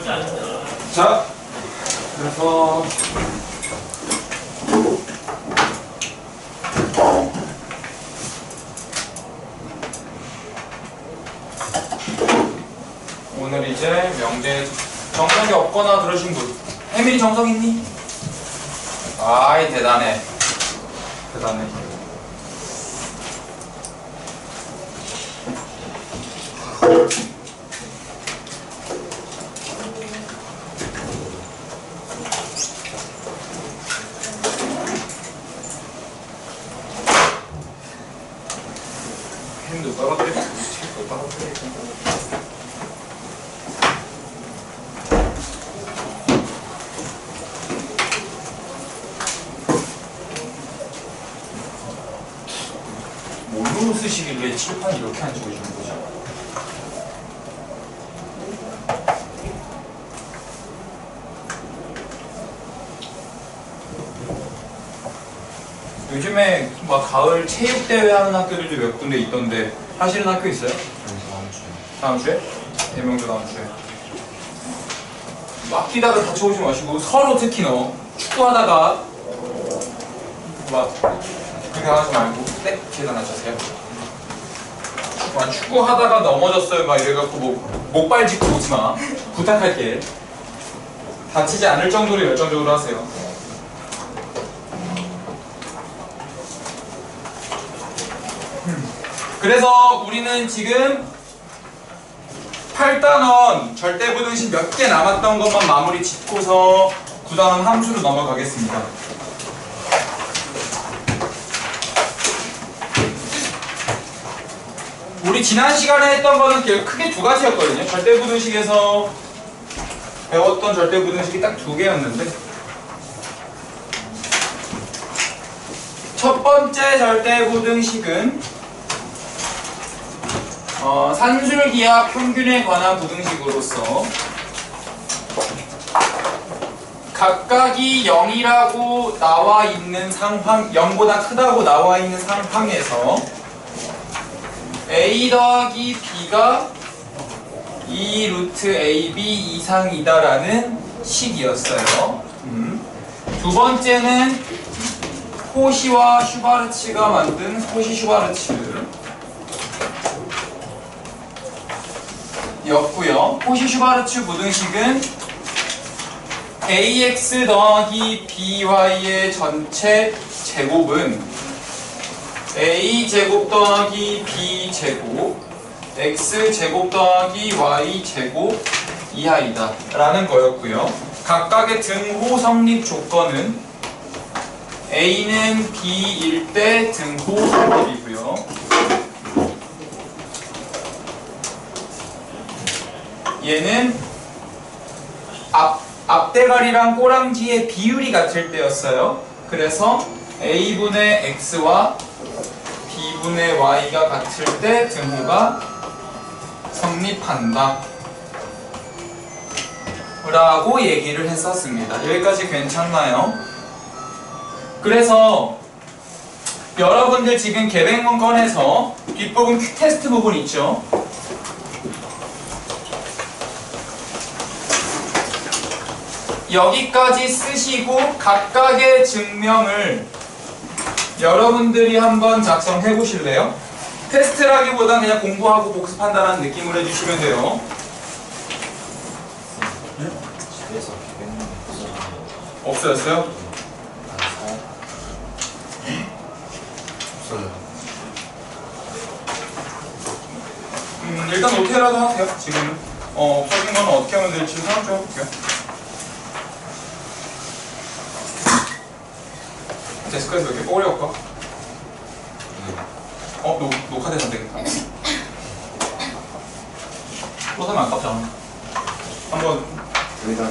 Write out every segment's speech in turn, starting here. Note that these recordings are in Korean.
자, 그래서 오늘 이제 명제 정석이 없거나 들으신 분. 혜민이 정석 있니? 아이 대단해. 대단해. 햄도 떨어뜨리고 책도 떨어뜨리고. 뭘로 쓰시길래 칠판 이렇게 안 찍어주는 거죠? 요즘에 막 가을 체육대회 하는 학교들도 몇 군데 있던데 하시는 학교 있어요? 다음 주에. 다음 주에? 대명도 다음 주에. 막 뛰다가 다쳐오지 마시고 서로 특히 축구하다가 막 그렇게 하지 말고 계단하셨어요. 축구하다가 넘어졌어요 막 이래갖고 뭐 목발 짚고 오지 마. 부탁할게. 다치지 않을 정도로 열정적으로 하세요. 그래서 우리는 지금 8단원 절대부등식 몇 개 남았던 것만 마무리 짓고서 9단원 함수로 넘어가겠습니다. 우리 지난 시간에 했던 거는 크게 두 가지였거든요. 절대부등식에서 배웠던 절대부등식이 딱 두 개였는데 첫 번째 절대부등식은 산술기하 평균에 관한 부등식으로서 각각이 0이라고 나와 있는 상황, 0보다 크다고 나와 있는 상황에서 a 더하기 b가 2 루트 ab 이상이다라는 식이었어요. 두 번째는 코시와 슈바르츠가 만든 코시-슈바르츠 였고요. 코시-슈바르츠 부등식은 ax 더하기 by의 전체 제곱은 a제곱 더하기 b제곱 x제곱 더하기 y제곱 이하이다 라는 거였고요. 각각의 등호 성립 조건은 a는 b일 때 등호 성립이고요. 얘는 앞대가리랑 꼬랑지의 비율이 같을 때였어요. 그래서 a분의 x와 b분의 y가 같을 때 등호가 성립한다 라고 얘기를 했었습니다. 여기까지 괜찮나요? 그래서 여러분들 지금 계획문 꺼내서 뒷부분 퀵테스트 부분 있죠? 여기까지 쓰시고 각각의 증명을 여러분들이 한번 작성해 보실래요? 테스트라기보단 그냥 공부하고 복습한다는 느낌으로 해주시면 돼요. 집에서 계획문 없어졌어요? 없어요. 일단 어떻게라도 하세요. 지금은 없어진 거는 어떻게 하면 될지 생각 좀 해볼게요. 데스크에서 이렇게 꼬리 올까? 녹화돼서 안 되겠다. 또 사면 아깝잖아. 한번. 여기다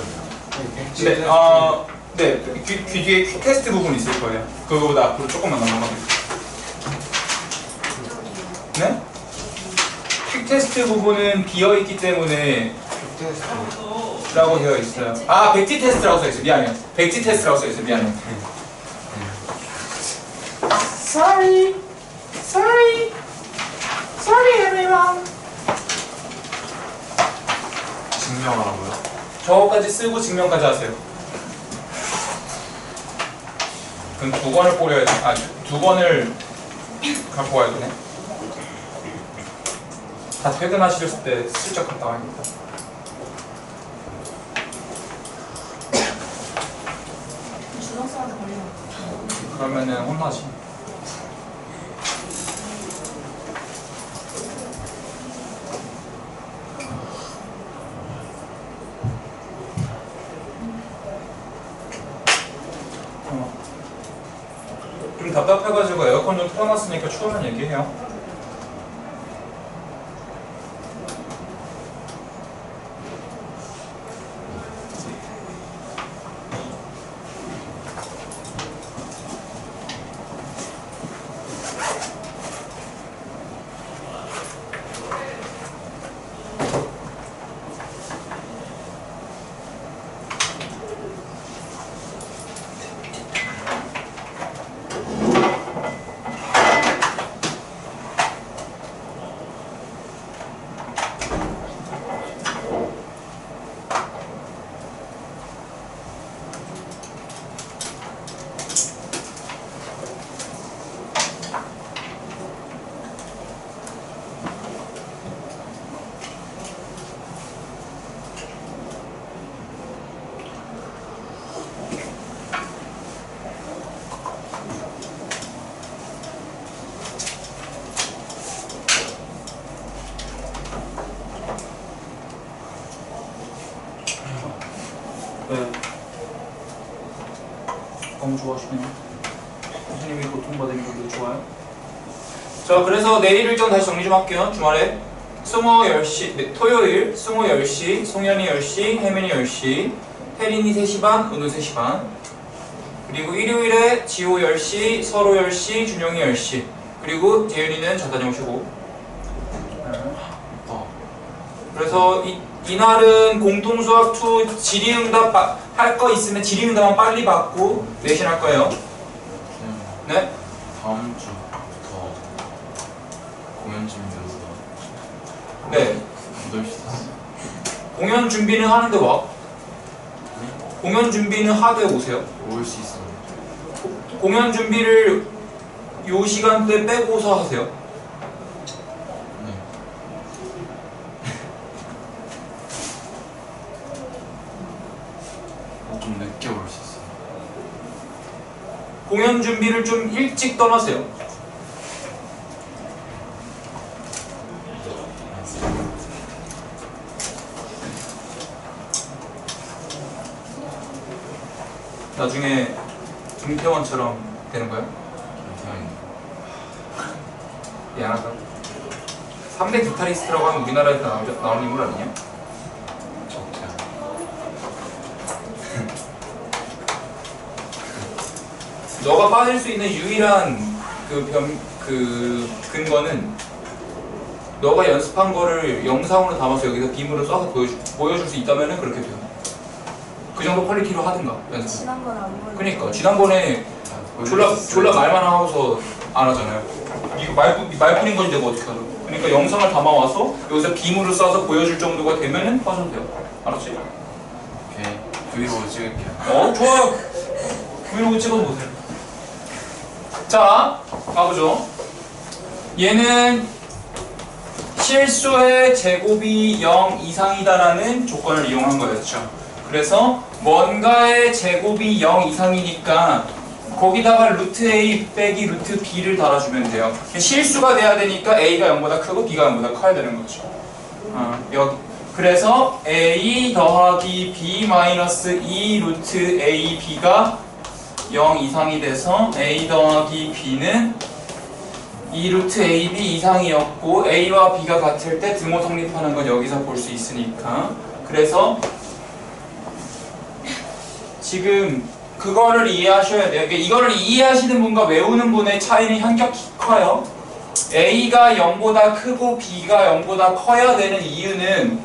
네, 귀 뒤에 퀵 테스트 부분 있을 거예요. 그거보다 앞으로 조금만 넘어가면. 네? 퀵 테스트 부분은 비어 있기 때문에 라고 되어 있어요. 아, 백지 테스트라고 써 있어요. 미안해요. 백지 테스트라고 써 있어요. 미안해요. Sorry, everyone. 증명하라고요? 저거까지 쓰고 증명까지 하세요. 그럼 두 권을 뿌려야 돼. 아, 두 권을 갖고 와야 되네. 다 퇴근하실 때 슬쩍 갔다 와야겠다. 주동사한테 걸리면 그러면은 혼나지. 좀 답답해가지고 에어컨 좀 틀어놨으니까 추우면 얘기해요. 네. 너무 좋아하시네요. 선생님이 고통받으니까 되게 좋아요. 자, 그래서 내일 일정 다시 정리 좀 할게요. 주말에 승호 10시, 네, 토요일 승호 10시, 송현이 10시, 혜민이 10시, 혜린이 3시 반, 은우 3시 반. 그리고 일요일에 지호 10시, 서로 10시, 준영이 10시. 그리고 재윤이는 저 다녀오시고. 그래서 이날은 공통수학 2 질의응답 할 거 있으면 질의응답만 빨리 받고 내신할 거예요. 네? 다음 주부터 공연 준비해서 네. 8시 됐어요. 공연 준비는 하는데 와. 공연 준비는 하되 오세요. 올 수 있어요. 공연 준비를 요 시간대 빼고서 하세요. 네. 좀 늦게 올 수 있어요. 공연 준비를 좀 일찍 떠나세요. 나중에 김태원처럼 되는 거야? 대학인데. 미안하다. 3대 기타리스트라고 하면 우리나라에서 나온 인물 아니냐? 저도요. 너가 빠질 수 있는 유일한 그 근거는 너가 연습한 거를 영상으로 담아서 여기서 빔으로 쏴서 보여줄 수 있다면은 그렇게 돼요. 그 정도 퀄리티로 하든가 연습. 지난번 안 보여. 그러니까 지난번에 졸라 말만 하고서 안 하잖아요. 이거 말뿐인 건지 내가 어떻게 알아? 그러니까 영상을 담아와서 여기서 빔으로 쏴서 보여줄 정도가 되면은 빠져도 돼요. 알았지? 오케이. 브이로그 찍을게요. 좋아요. 브이로그 찍어보세요. 자, 가보죠. 얘는 실수의 제곱이 0 이상이다라는 조건을 이용한 거였죠. 그래서 뭔가의 제곱이 0 이상이니까 거기다가 루트 A 빼기 루트 B를 달아주면 돼요. 실수가 돼야 되니까 A가 0보다 크고 B가 0보다 커야 되는 거죠. 여기. 그래서 A 더하기 B 마이너스 2 루트 A B가 0 이상이 돼서 A 더하기 B는 2 루트 AB 이상이었고 A와 B가 같을 때 등호 성립하는 건 여기서 볼 수 있으니까. 그래서 지금 그거를 이해하셔야 돼요. 이거를 이해하시는 분과 외우는 분의 차이는 현격히 커요. A가 0보다 크고 B가 0보다 커야 되는 이유는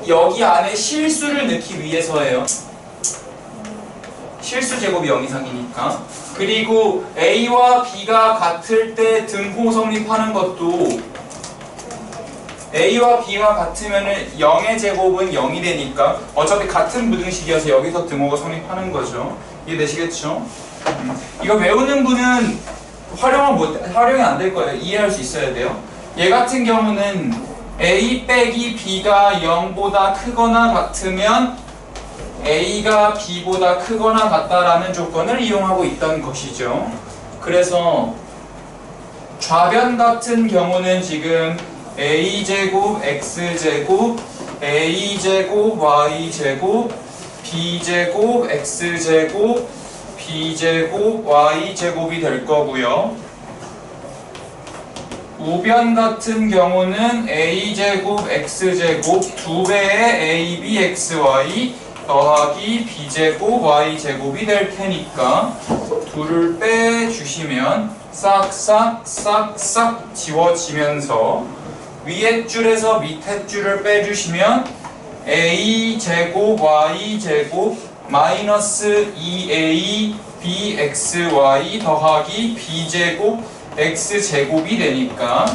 여기 안에 실수를 넣기 위해서예요. 실수 제곱이 0 이상이니까. 그리고 A와 B가 같을 때 등호 성립하는 것도 A와 B가 같으면은 0의 제곱은 0이 되니까 어차피 같은 부등식이어서 여기서 등호가 성립하는 거죠. 이해되시겠죠? 이거 배우는 분은 활용이 안 될 거예요. 이해할 수 있어야 돼요. 얘 같은 경우는 A 빼기 B가 0보다 크거나 같으면 A가 B보다 크거나 같다라는 조건을 이용하고 있던 것이죠. 그래서 좌변 같은 경우는 지금 A제곱 X제곱 A제곱 Y제곱 B제곱 X제곱 B제곱 Y제곱이 될 거고요. 우변 같은 경우는 A제곱 X제곱 2배의 ABXY 더하기 B제곱 Y제곱이 될 테니까 둘을 빼주시면 싹싹 지워지면서 위에 줄에서 밑에 줄을 빼주시면 A제곱 Y제곱 마이너스 2A BXY 더하기 B제곱 X제곱이 되니까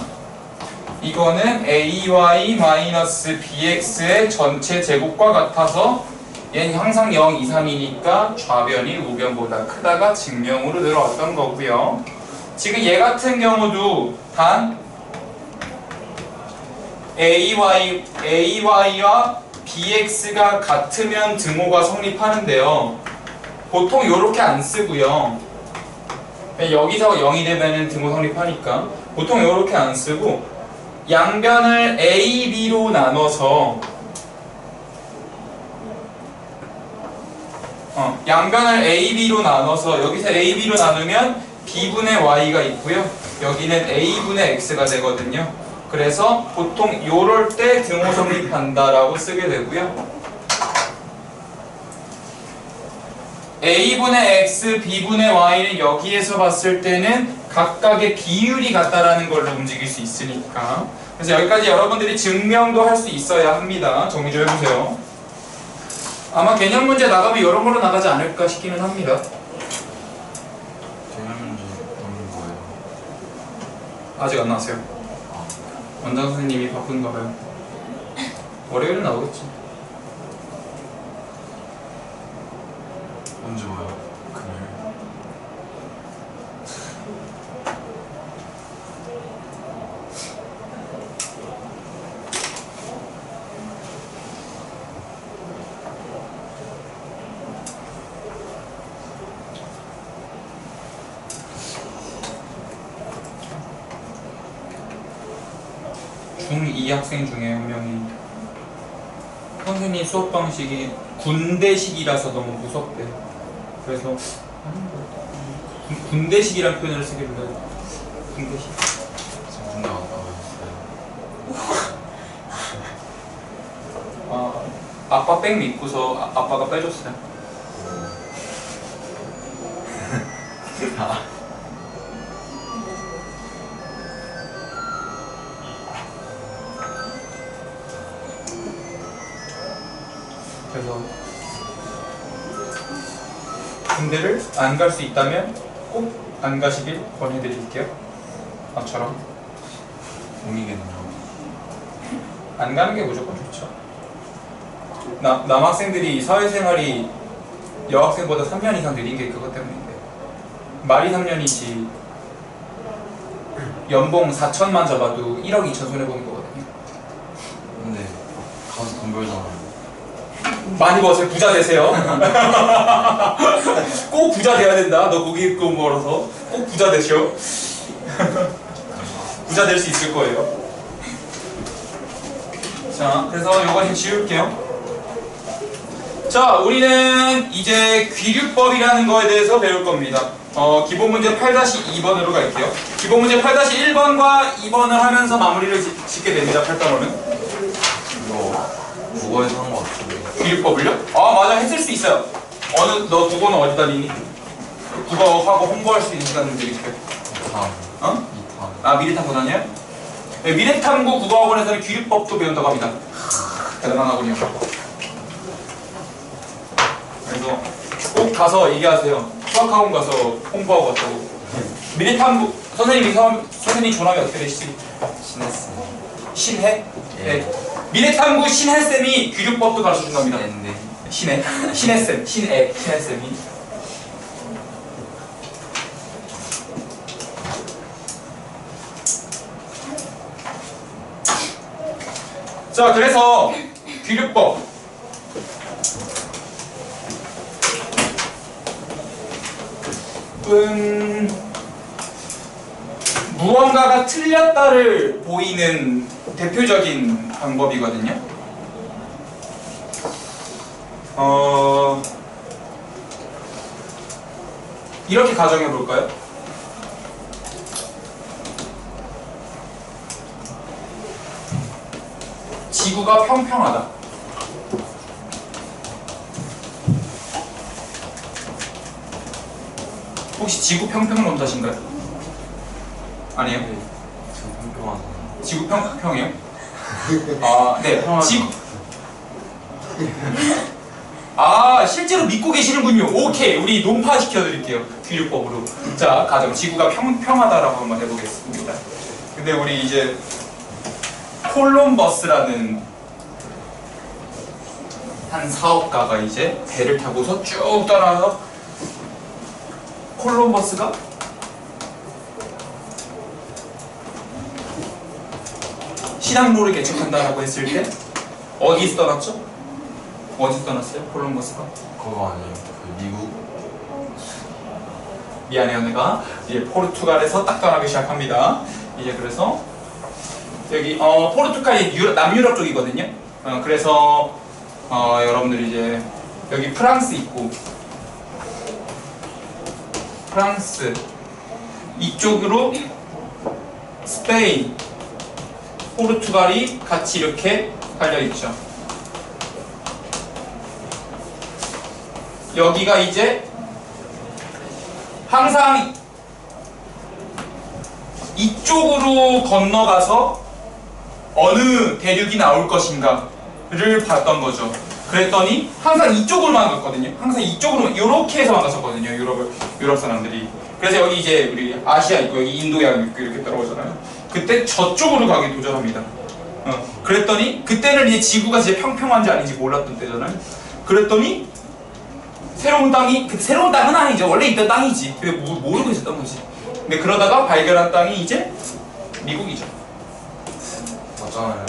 이거는 AY 마이너스 BX의 전체 제곱과 같아서 얘는 항상 0 이상이니까 좌변이 우변보다 크다가 증명으로 들어왔던 거고요. 지금 얘 같은 경우도 단 AY와 BX가 같으면 등호가 성립하는데요. 보통 이렇게 안 쓰고요. 여기서 0이 되면 등호 성립하니까 보통 이렇게 안 쓰고 양변을 A, B로 나눠서 양변을 A, B로 나눠서 여기서 A, B로 나누면 B분의 Y가 있고요. 여기는 A분의 X가 되거든요. 그래서 보통 요럴 때 등호 성립한다라고 쓰게 되고요. A분의 X, B분의 Y는 여기에서 봤을 때는 각각의 비율이 같다라는 걸로 움직일 수 있으니까. 그래서 여기까지 여러분들이 증명도 할 수 있어야 합니다. 정리 좀 해보세요. 아마 개념 문제 나가면 이런 걸로 나가지 않을까 싶기는 합니다. 개념 문제 없는 거예요. 아직 안 나왔어요. 원장 선생님이 바쁜가 봐요. 월요일은 나오겠지. 언제 와요? 금요일. 중2 학생 중에 한 명이 선생님 수업 방식이 군대식이라서 너무 무섭대. 그래서 군대식이란 표현을 쓰길래 군대식. 지금 군대 갔다 오셨어요. 아빠 백 믿고서 아빠가 빼줬어요. 그래서 군대를 안 갈 수 있다면 꼭 안 가시길 권해드릴게요. 나처럼 공이겠네요. 안 가는 게 무조건 좋죠. 남학생들이 사회생활이 여학생보다 3년 이상 느린 게 그것 때문인데 말이 3년이지 연봉 4천만 잡아도 1억 2천 손해보는 거거든요. 근데 가서 돈 벌잖아요. 많이 버세요. 부자 되세요. 꼭 부자 돼야 된다. 너 거기 돈 벌어서 꼭 부자 되셔. 부자 될 수 있을 거예요. 자, 그래서 이거 좀 지울게요. 자, 우리는 이제 귀류법이라는 거에 대해서 배울 겁니다. 기본 문제 8-2번으로 갈게요. 기본 문제 8-1번과 2번을 하면서 마무리를 짓게 됩니다. 8단원은. 이거 국어에서 한 거 같은데. 귀류법을요? 아, 맞아. 했을 수 있어요. 너 국어는 어디 다니니? 국어하고 홍보할 수 있는 시간 좀 드릴게요. 다음. 어? 2탄. 아, 미래탐구 다녀요? 네, 미래탐구 국어학원에서는 귀류법도 배운다고 합니다. 대단하군요. 그래서 꼭 가서 얘기하세요. 수학학원 가서 홍보하고 왔다고. 미래탐구 선생님 전화기 어떻게 되시지? 신했어요. 신해? 네. 미래탐구 신혜쌤이 귀류법도 가르쳐준 겁니다. 네. 신혜쌤, 신혜쌤이. 자, 그래서 귀류법. 무언가가 틀렸다를 보이는 대표적인 방법이거든요. 이렇게 가정해 볼까요? 지구가 평평하다. 혹시 지구 평평을 원하신가요? 아니에요? 네. 지금 평평하다. 지구 평평해요? 아, 네. 지구. 아, 실제로 믿고 계시는군요. 오케이, 우리 논파 시켜드릴게요. 귀류법으로. 자, 가정. 지구가 평평하다라고 한번 해보겠습니다. 근데 우리 이제 콜럼버스라는 한 사업가가 이제 배를 타고서 쭉 떠나서 콜럼버스가 신항로를 개척한다라고 했을 때 어디서 떠났죠? 어디서 떠났어요? 콜럼버스가? 그거 아니에요? 그 미국? 미안해요, 내가 이제 포르투갈에서 딱 떠나기 시작합니다. 이제 그래서 여기 포르투갈이 남유럽 쪽이거든요. 그래서 여러분들 이제 여기 프랑스 있고 프랑스 이쪽으로 스페인, 포르투갈이 같이 이렇게 달려 있죠. 여기가 이제 항상 이쪽으로 건너가서 어느 대륙이 나올 것인가를 봤던 거죠. 그랬더니 항상 이쪽으로만 갔거든요. 항상 이쪽으로 이렇게 해서만 갔었거든요. 유럽 사람들이. 그래서 여기 이제 우리 아시아 있고 여기 인도양 있고 이렇게 따라오잖아요. 그때 저쪽으로 가기 도전합니다. 그랬더니 그때는 이제 지구가 진짜 평평한지 아닌지 몰랐던 때잖아요. 그랬더니 새로운 땅은 아니죠. 원래 있던 땅이지. 근데 모르고 있었던 거지. 근데 그러다가 발견한 땅이 이제 미국이죠. 맞잖아요.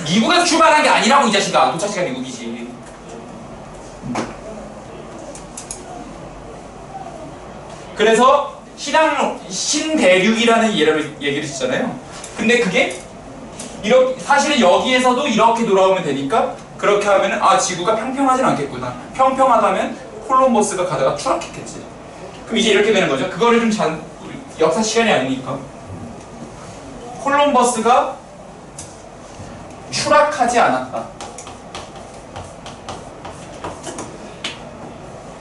미국에서 출발한 게 아니라고 이 자식아. 도착지가 미국이지. 그래서 신대륙이라는 얘기를 쓰잖아요. 근데 그게 사실은 여기에서도 이렇게 돌아오면 되니까 그렇게 하면은 지구가 평평하진 않겠구나. 평평하다면 콜럼버스가 가다가 추락했겠지. 그럼 이제 이렇게 되는 거죠. 그거를 좀 역사 시간이 아니니까 콜럼버스가 추락하지 않았다.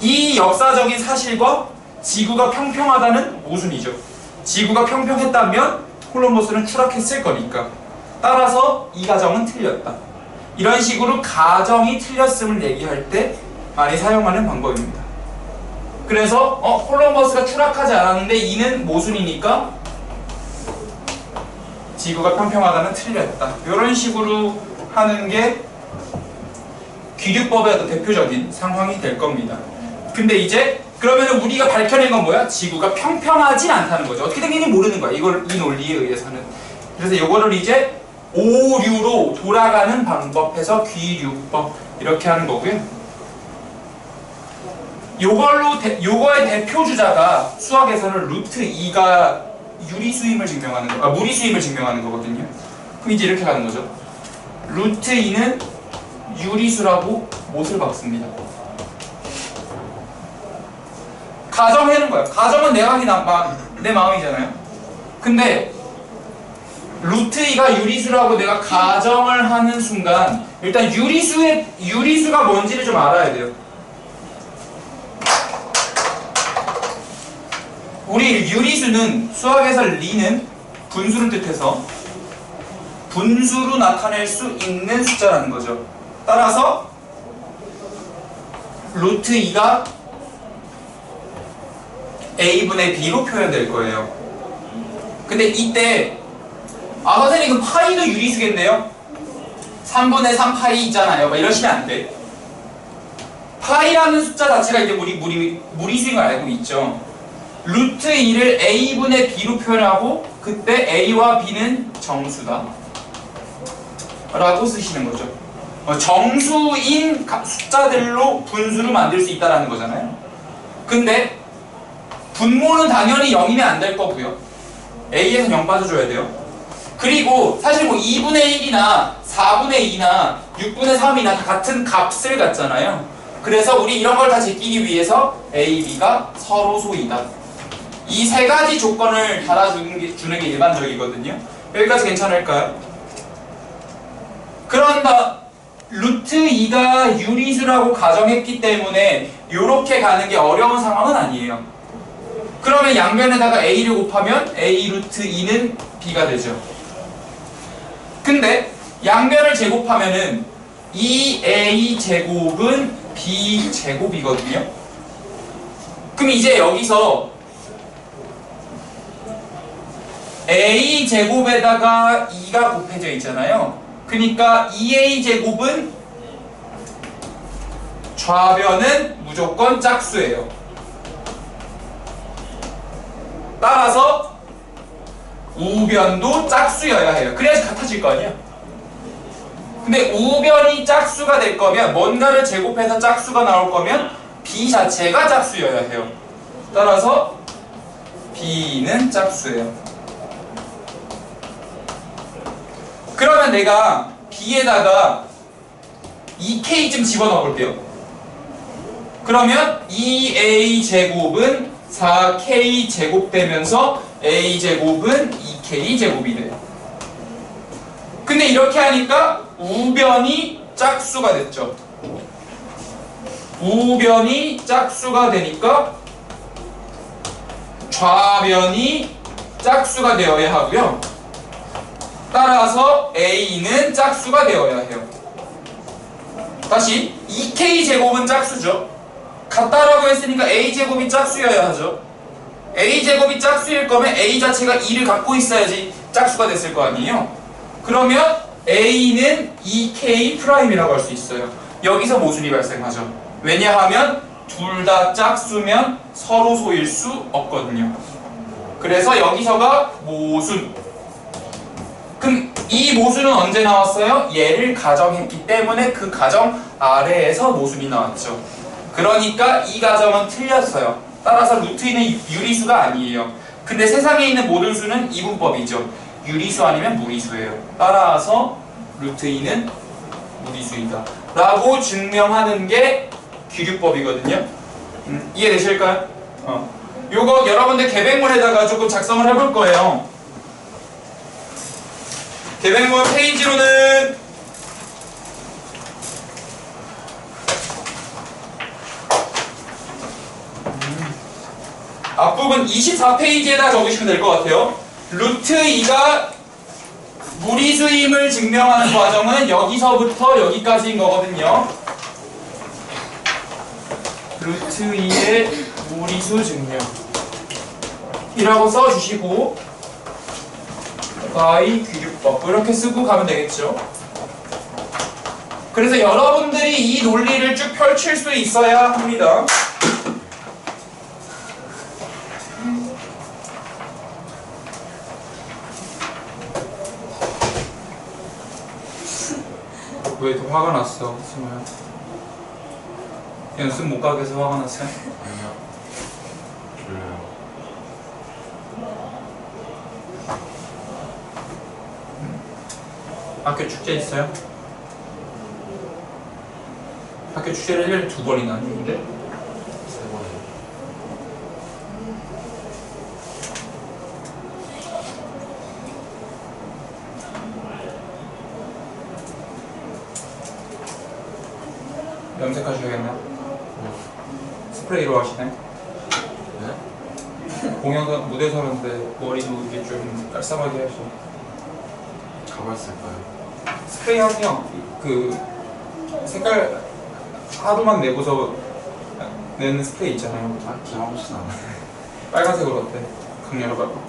이 역사적인 사실과 지구가 평평하다는 모순이죠. 지구가 평평했다면 콜럼버스는 추락했을 거니까. 따라서 이 가정은 틀렸다. 이런 식으로 가정이 틀렸음을 얘기할 때 많이 사용하는 방법입니다. 그래서 콜럼버스가 추락하지 않았는데 이는 모순이니까 지구가 평평하다는 틀렸다. 이런 식으로 하는 게 귀류법의 어떤 대표적인 상황이 될 겁니다. 근데 이제 그러면 우리가 밝혀낸 건 뭐야? 지구가 평평하지 않다는 거죠. 어떻게 된지 모르는 거야. 이 논리에 의해서는. 그래서 이거를 이제 오류로 돌아가는 방법에서 귀류법 이렇게 하는 거고요. 요거의 대표 주자가 수학에서는 루트 2가 무리수임을 증명하는 거거든요. 그럼 이제 이렇게 가는 거죠. 루트 2는 유리수라고 못을 박습니다. 가정하는 거야. 가정은 내가 하기 내 마음이잖아요. 근데 루트 2가 유리수라고 내가 가정을 하는 순간 일단 유리수가 뭔지를 좀 알아야 돼요. 우리 유리수는 수학에서 리는 분수를 뜻해서 분수로 나타낼 수 있는 숫자라는 거죠. 따라서 루트 2가 a분의 b로 표현될 거예요. 근데 이때 아 선생님 그 파이도 유리수겠네요? 3분의 3 파이 있잖아요. 막 이러시면 안 돼. 파이라는 숫자 자체가 이제 무리수인 걸 알고 있죠. 루트 2를 a분의 b로 표현하고 그때 a와 b는 정수다 라고 쓰시는 거죠. 정수인 숫자들로 분수를 만들 수 있다는 거잖아요. 근데 분모는 당연히 0이면 안 될 거고요. a에서 0 빠져줘야 돼요. 그리고 사실 뭐 2분의 1이나 4분의 2나 6분의 3이나 다 같은 값을 갖잖아요. 그래서 우리 이런 걸 다 제끼기 위해서 a, b가 서로 소이다. 이 세 가지 조건을 달아주는 게 일반적이거든요. 여기까지 괜찮을까요? 그런다 루트 2가 유리수라고 가정했기 때문에 이렇게 가는 게 어려운 상황은 아니에요. 그러면 양변에다가 a를 곱하면 a 루트 2는 b가 되죠. 근데 양변을 제곱하면은 2a 제곱은 b 제곱이거든요. 그럼 이제 여기서 a 제곱에다가 2가 곱해져 있잖아요. 그러니까 2a 제곱은 좌변은 무조건 짝수예요. 따라서 우변도 짝수여야 해요. 그래야지 같아질 거 아니야. 근데 우변이 짝수가 될 거면 뭔가를 제곱해서 짝수가 나올 거면 b 자체가 짝수여야 해요. 따라서 b는 짝수예요. 그러면 내가 b에다가 2k 좀 집어넣어 볼게요. 그러면 2a 제곱은 4k 제곱 되면서 a 제곱은 2k 제곱이 돼요. 근데 이렇게 하니까 우변이 짝수가 됐죠. 우변이 짝수가 되니까 좌변이 짝수가 되어야 하고요. 따라서 a는 짝수가 되어야 해요. 다시 2k 제곱은 짝수죠. 같다라고 했으니까 a 제곱이 짝수여야 하죠. a 제곱이 짝수일 거면 a 자체가 2를 갖고 있어야지 짝수가 됐을 거 아니에요. 그러면 a는 2k 프라임이라고 할 수 있어요. 여기서 모순이 발생하죠. 왜냐하면 둘 다 짝수면 서로 소일 수 없거든요. 그래서 여기서가 모순. 그럼 이 모순은 언제 나왔어요? 얘를 가정했기 때문에 그 가정 아래에서 모순이 나왔죠. 그러니까 이 가정은 틀렸어요. 따라서 루트 2는 유리수가 아니에요. 근데 세상에 있는 모든 수는 이분법이죠. 유리수 아니면 무리수예요. 따라서 루트 2는 무리수이다 라고 증명하는 게 귀류법이거든요. 이해되실까요? 요거 여러분들 계백물에다가 조금 작성을 해볼 거예요. 계백물 페이지로는 앞부분 24페이지에다 적으시면 될 것 같아요. 루트 2가 무리수임을 증명하는 과정은 여기서부터 여기까지인 거거든요. 루트 2의 무리수 증명 이라고 써주시고 by 귀류법 이렇게 쓰고 가면 되겠죠. 그래서 여러분들이 이 논리를 쭉 펼칠 수 있어야 합니다. 왜 더 화가 났어, 승우야? 연습 못 가게 해서 화가 났어요? 아니요. 졸려요. 학교 축제 있어요? 학교 축제를 1년에 2번이나 하는데? 3번이요. 염색하셔야겠나? 스프레이로 하시네? 네? 공연 무대에서 하는데 머리도 이게 좀 깔쌈하게 하셔. 가발 쓸까요? 스프레이 하세요. 그 색깔 하루만 내고서 내는 스프레이 있잖아요. 딱히 하고 싶진 않아요. 빨간색으로 어때?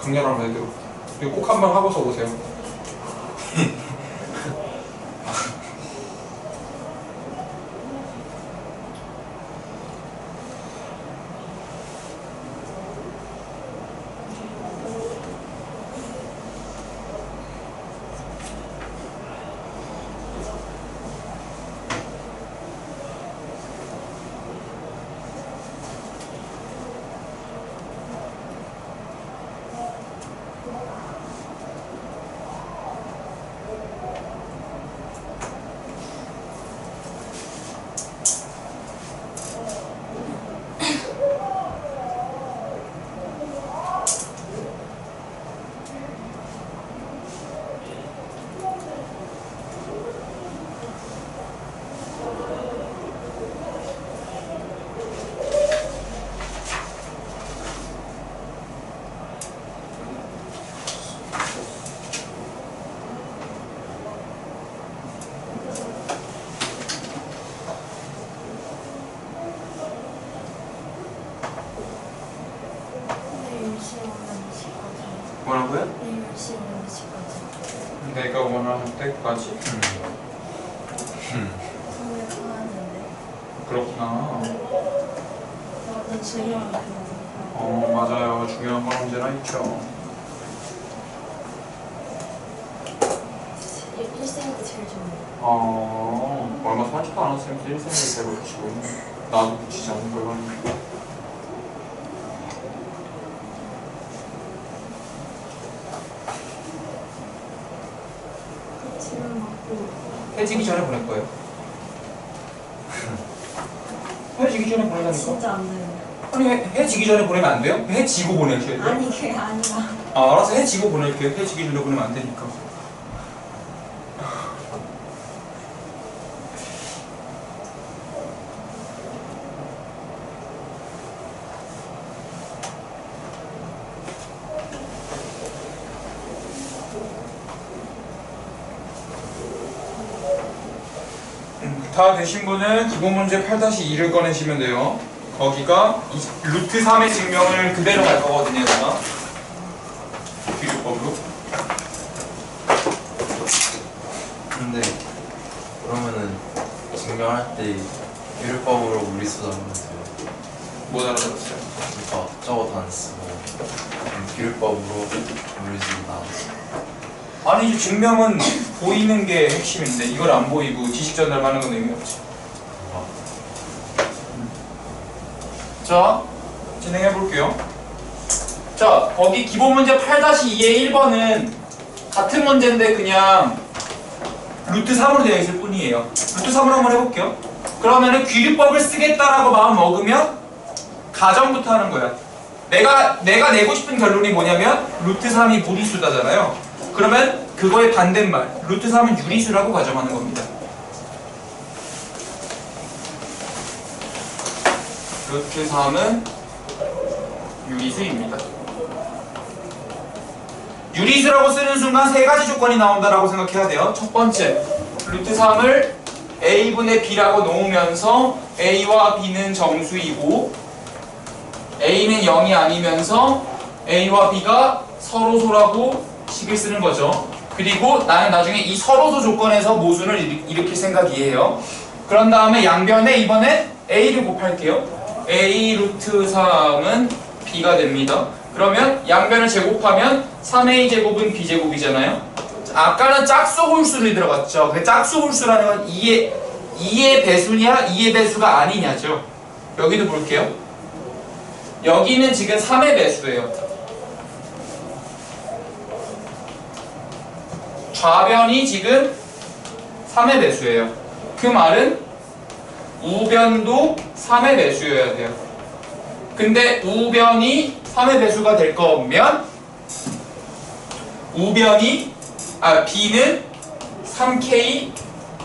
강렬한 애들. 이거 꼭 한번 하고서 오세요. 내일 10시 오는 시까지. 뭐라고요? 내일 10시 오는 시까지. 내가 원하는 때까지? 선물 사왔는데. 그렇구나. 완전 중요한 그거. 맞아요. 중요한 건 언제나 있죠. 1생 때 제일 좋은 얼마 살지도 않았으면 1생을 대로 붙이고 있네. 나도 붙이지 않는 걸 봤는데. 거. 지금 먹고. 해지기 전에 보낼 거예요. 해지기 전에 보내다니까? 진짜 안 돼요. 아니 해지기 전에 보내면 안 돼요? 해지고 보내셔야 돼요? 아니 그게 아니라. 알아서 해지고 보낼게요. 해지기 전에 보내면 안 되니까. 다 되신 분은 기본 문제 8-2를 꺼내시면 돼요. 거기가 루트 3의 증명을 그대로 갈 거거든요, 얘가. 비교법으로. 근데 그러면은 증명할 때 비율법으로 무리수 잡으면 돼요. 못 알아들었어요. 그러니까 저거 다 안 쓰고 비율법으로 무리수 나왔어. 아니 이제 증명은 보이는 게 핵심인데 이걸 안 보이고 지식 전달하는 건 의미 없지. 자, 진행해 볼게요. 자, 거기 기본 문제 8-2의 1번은 같은 문제인데 그냥 루트 3으로 되어 있을 뿐이에요. 루트 3으로 한번 해볼게요. 그러면은 귀류법을 쓰겠다라고 마음 먹으면 가정부터 하는 거야. 내가 내고 싶은 결론이 뭐냐면 루트 3이 무리수다잖아요. 그러면 그거의 반대말 루트 3은 유리수라고 가정하는 겁니다. 루트 3은 유리수입니다. 유리수라고 쓰는 순간 세 가지 조건이 나온다라고 생각해야 돼요. 첫 번째, 루트 3을 a분의 b라고 놓으면서 a와 b는 정수이고 a는 0이 아니면서 a와 b가 서로소라고 식을 쓰는 거죠. 그리고 나는 나중에 이 서로소 조건에서 모순을 일으킬 생각이에요. 그런 다음에 양변에 이번에 a를 곱할게요. a 루트 3은 b가 됩니다. 그러면 양변을 제곱하면 3a 제곱은 b 제곱이잖아요. 아까는 짝수홀수를 들어갔죠. 근데 짝수홀수라는 건 2의 배수냐 2의 배수가 아니냐죠. 여기도 볼게요. 여기는 지금 3의 배수예요. 좌변이 지금 3의 배수예요. 그 말은 우변도 3의 배수여야 돼요. 근데 우변이 3의 배수가 될 거면 B는 3K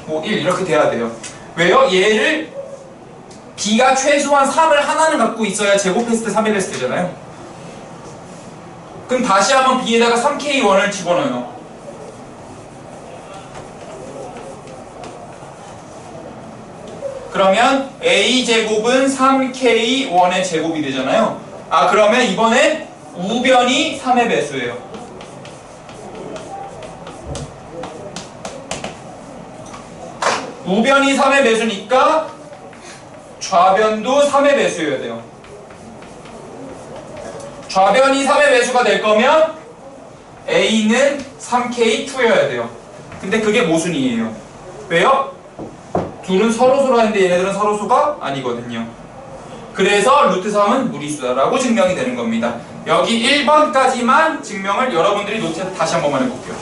뭐 1 이렇게 돼야 돼요. 왜요? 얘를 B가 최소한 3을 하나는 갖고 있어야 제곱했을 때 3이 됐을 때잖아요. 그럼 다시 한번 B에다가 3K1을 집어넣어요. 그러면 A제곱은 3K1의 제곱이 되잖아요. 그러면 이번엔 우변이 3의 배수예요. 우변이 3의 배수니까 좌변도 3의 배수여야 돼요. 좌변이 3의 배수가 될 거면 A는 3K2여야 돼요. 근데 그게 모순이에요. 왜요? 둘은 서로소라 했는데 얘네들은 서로소가 아니거든요. 그래서 루트 3은 무리수다라고 증명이 되는 겁니다. 여기 1번까지만 증명을 여러분들이 노트에 다시 한 번만 해볼게요.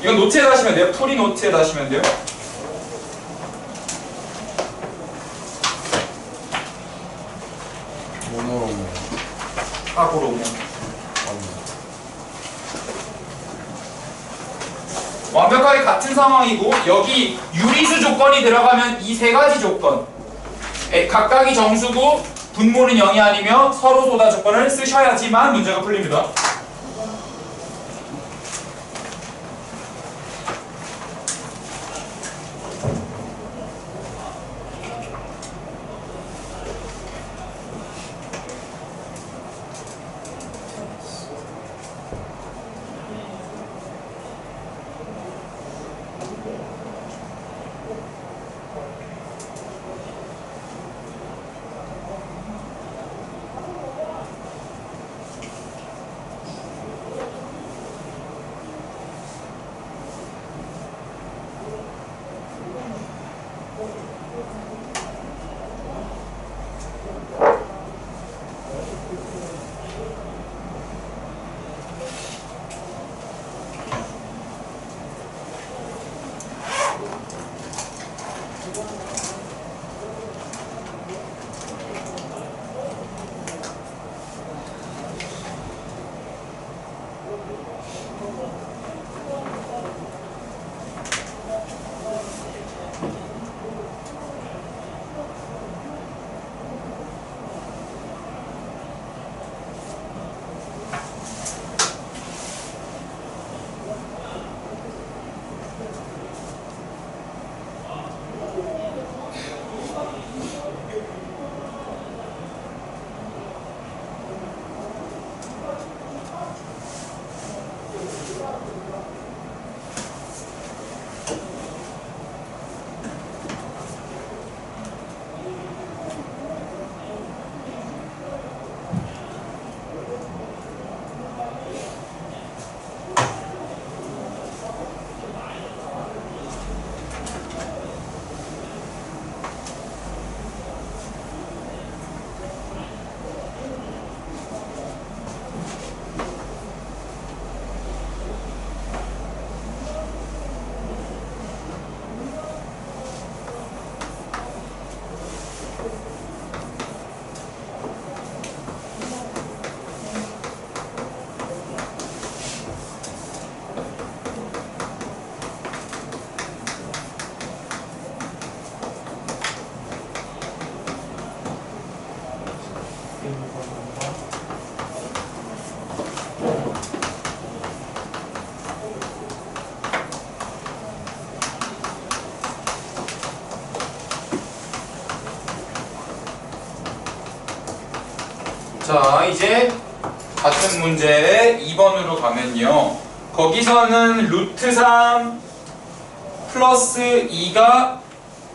이건 노트에 다시면 돼요. 풀이 노트에 다시면 돼요. 모노로모. 하고로 완벽하게 같은 상황이고 여기 유리수 조건이 들어가면 이 세 가지 조건 각각이 정수고 분모는 0이 아니며 서로 소다 조건을 쓰셔야지만 문제가 풀립니다. 자, 이제 같은 문제의 2번으로 가면요. 거기서는 루트 3 플러스 2가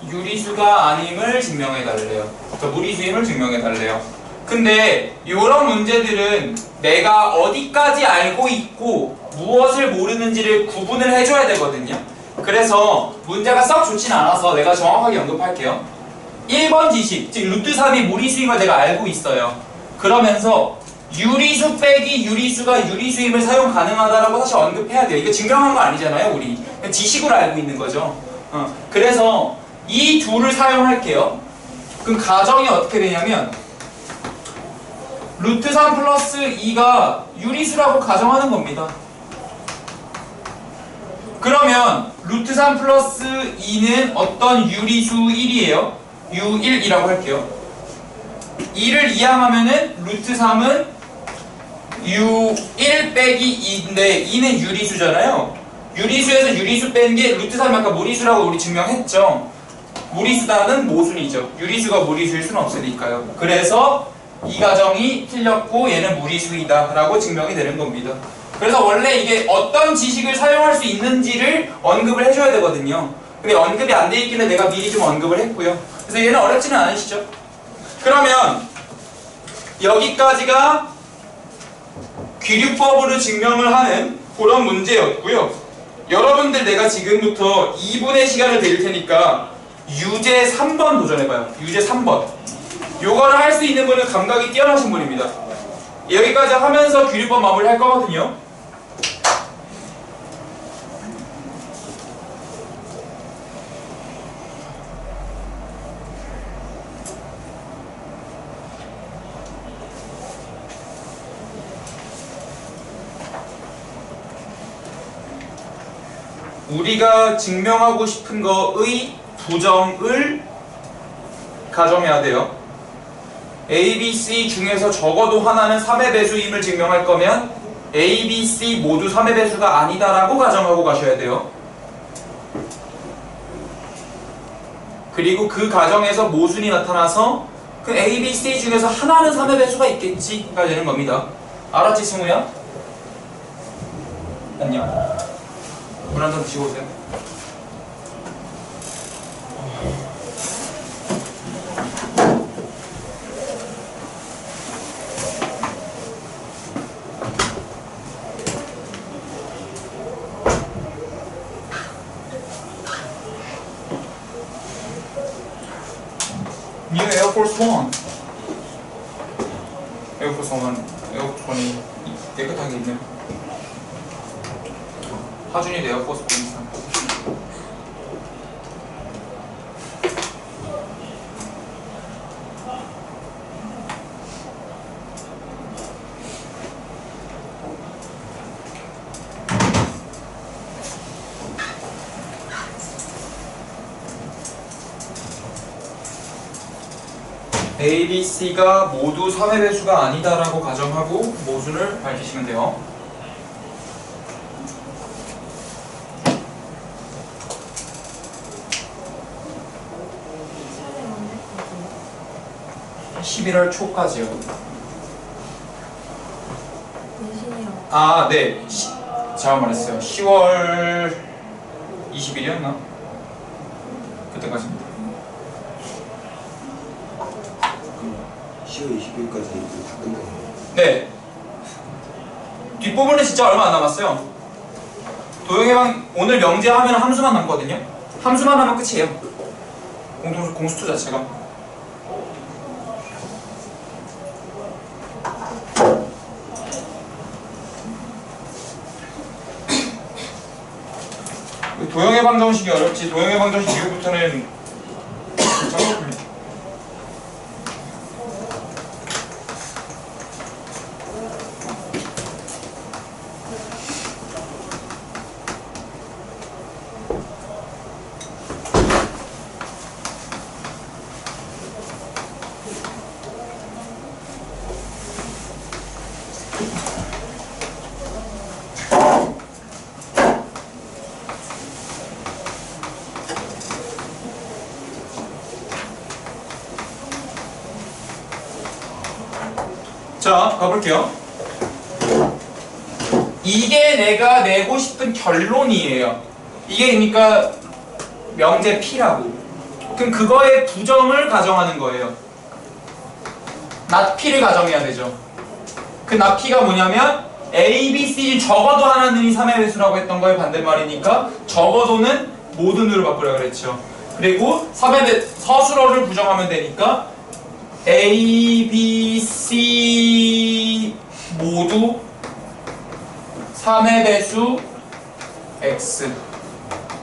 유리수가 아님을 증명해 달래요. 무리수임을 증명해 달래요. 근데 이런 문제들은 내가 어디까지 알고 있고 무엇을 모르는지를 구분을 해줘야 되거든요. 그래서 문제가 썩 좋진 않아서 내가 정확하게 언급할게요. 1번 지식, 즉 루트 3이 무리수임을 내가 알고 있어요. 그러면서 유리수 빼기 유리수가 유리수임을 사용 가능하다라고 사실 언급해야 돼요. 이거 증명한 거 아니잖아요, 우리. 지식으로 알고 있는 거죠. 그래서 이 둘을 사용할게요. 그럼 가정이 어떻게 되냐면 루트 3 플러스 2가 유리수라고 가정하는 겁니다. 그러면 루트 3 플러스 2는 어떤 유리수 1이에요? U1이라고 할게요. 2를 이항하면은 루트 3은 U1 빼기 2인데 2는 유리수잖아요. 유리수에서 유리수 뺀 게 루트 3이 아까 무리수라고 우리 증명했죠. 무리수다는 모순이죠. 유리수가 무리수일 수는 없으니까요. 그래서 이 가정이 틀렸고 얘는 무리수이다 라고 증명이 되는 겁니다. 그래서 원래 이게 어떤 지식을 사용할 수 있는지를 언급을 해줘야 되거든요. 근데 언급이 안 돼 있길래 내가 미리 좀 언급을 했고요. 그래서 얘는 어렵지는 않으시죠? 그러면 여기까지가 귀류법으로 증명을 하는 그런 문제였고요. 여러분들 내가 지금부터 2분의 시간을 드릴 테니까 유제 3번 도전해봐요. 유제 3번. 요거를 할 수 있는 분은 감각이 뛰어나신 분입니다. 여기까지 하면서 귀류법 마무리 할 거거든요. 우리가 증명하고 싶은 거의 부정을 가정해야 돼요. A, B, C 중에서 적어도 하나는 3의 배수임을 증명할 거면 A, B, C 모두 3의 배수가 아니다라고 가정하고 가셔야 돼요. 그리고 그 가정에서 모순이 나타나서 그 A, B, C 중에서 하나는 3의 배수가 있겠지가 되는 겁니다. 알았지, 승우야? 안녕. 물 한 잔 드시고 오세요. New Air Force One. Air Force One, Air Force One이 깨끗하게 있네요. 하준이 에어 포스 보니까. A, B, C가 모두 3의 배수가 아니다라고 가정하고 모순을 밝히시면 돼요. 촬영 11월 초까지요. 내신이랑 아, 네. 잘못 말했어요. 10월 20일이었나? 그때까지입니다. 10월 20일까지 다 끝나네요. 네. 뒷부분은 진짜 얼마 안 남았어요. 도형해방 오늘 명제하면 함수만 남거든요. 함수만 하면 끝이에요. 공수투 자체가. 도형해방 정식이 어렵지. 도형해방 정식 이후부터는 정답입니다. 자, 가볼게요. 이게 내가 내고 싶은 결론이에요. 이게 그러니까 명제 P라고. 그럼 그거의 부정을 가정하는 거예요. not P를 가정해야 되죠. 그 not P가 뭐냐면 A, B, C 적어도 하나는 3의 배수라고 했던 거의 반대말이니까 적어도는 모든으로 바꾸라 그랬죠. 그리고 3의 서술어를 부정하면 되니까 A, B, C 모두 3의 배수 X